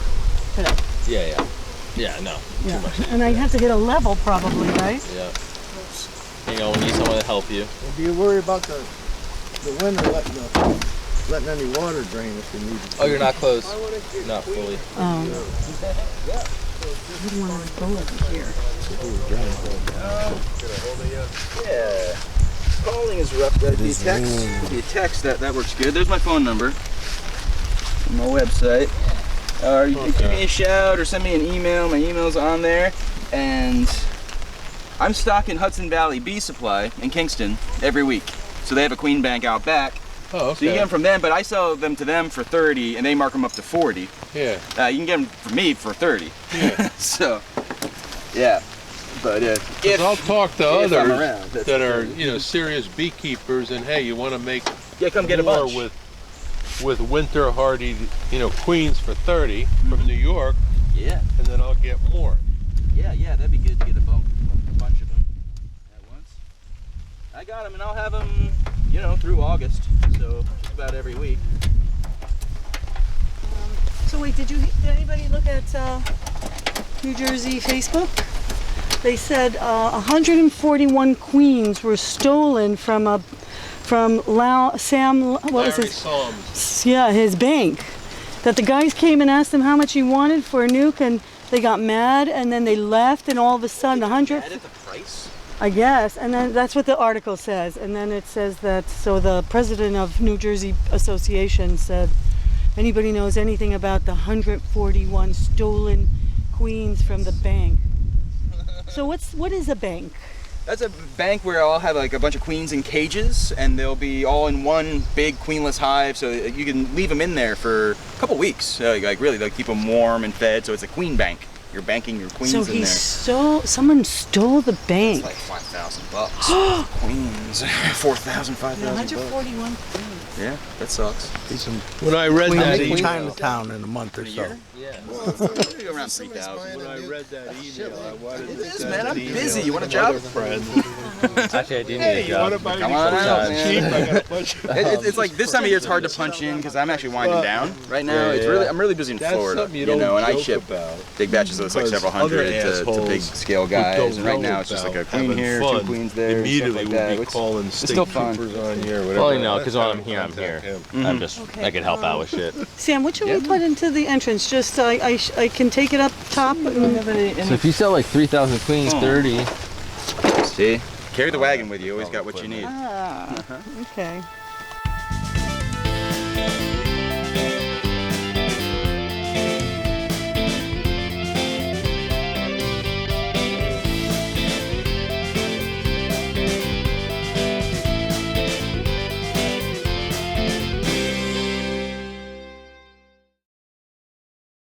today. Yeah, no. Yeah, and I have to hit a level probably, right? Yeah. You know, we need someone to help you. Do you worry about the winter letting any water drain if you need it? Oh, you're not close. Not fully. I don't want to go over here. Yeah. Calling is rough. Via text, that works good. There's my phone number on my website. Or you can give me a shout or send me an email. My email's on there. And I'm stocking Hudson Valley Bee Supply in Kingston every week. So they have a queen bank out back. Oh, okay. So you get them from them, but I sell them to them for 30 and they mark them up to 40. Yeah. You can get them from me for 30. Yeah. So, yeah. But if I'll talk to I'm others around, that's that are, serious beekeepers, and hey, you want to make come get a more bunch. with winter hardy, queens for 30 from New York, Yeah. and then I'll get more. Yeah, that'd be good to get a bunch of them at once. I got them, and I'll have them, through August, so just about every week. So wait, did anybody look at New Jersey Facebook? They said 141 queens were stolen from Sam. What was Larry his? Solom's. Yeah, his bank, that the guys came and asked him how much he wanted for a nuke, and they got mad, and then they left, and all of a sudden 100. Added the price. I guess, and then that's what the article says, and then it says that, so the president of New Jersey Association said, anybody knows anything about the 141 stolen queens from the bank? So what is a bank? That's a bank where I'll have like a bunch of queens in cages, and they'll be all in one big queenless hive, so you can leave them in there for a couple weeks. Like really, they'll keep them warm and fed, so it's a queen bank. You're banking your queens in there. So someone stole the bank. It's like $5,000. Queens, 4,000, 5,000. 141 queens. Yeah, that sucks. When I read that in email, Chinatown in a month or so. Around 3,000. when I read that email, I wanted It to is, send man. I'm an email busy. You want a to job? other friends. Actually, I do need a job. Come on out, man. Cheap, I got a bunch of It's like this time of year it's hard to punch in because I'm actually winding down right now. Yeah. I'm really busy in That's Florida, something you you know, don't and I joke ship about. big batches of like Because several hundred other to big assholes scale who guys, don't and right know now it's just like a about queen having here, fun, two queens there, immediately stuff like we'll that. be which calling it's state still fun. troopers on you or whatever. Well, you know, That's because when how I'm here, I'm here. contact him. I'm just, I can help out with shit. Sam, what should we put into the entrance? Just I can take it up top. And So if you sell like 3,000 queens, 30. See, carry the wagon with you. Always got what you need. okay.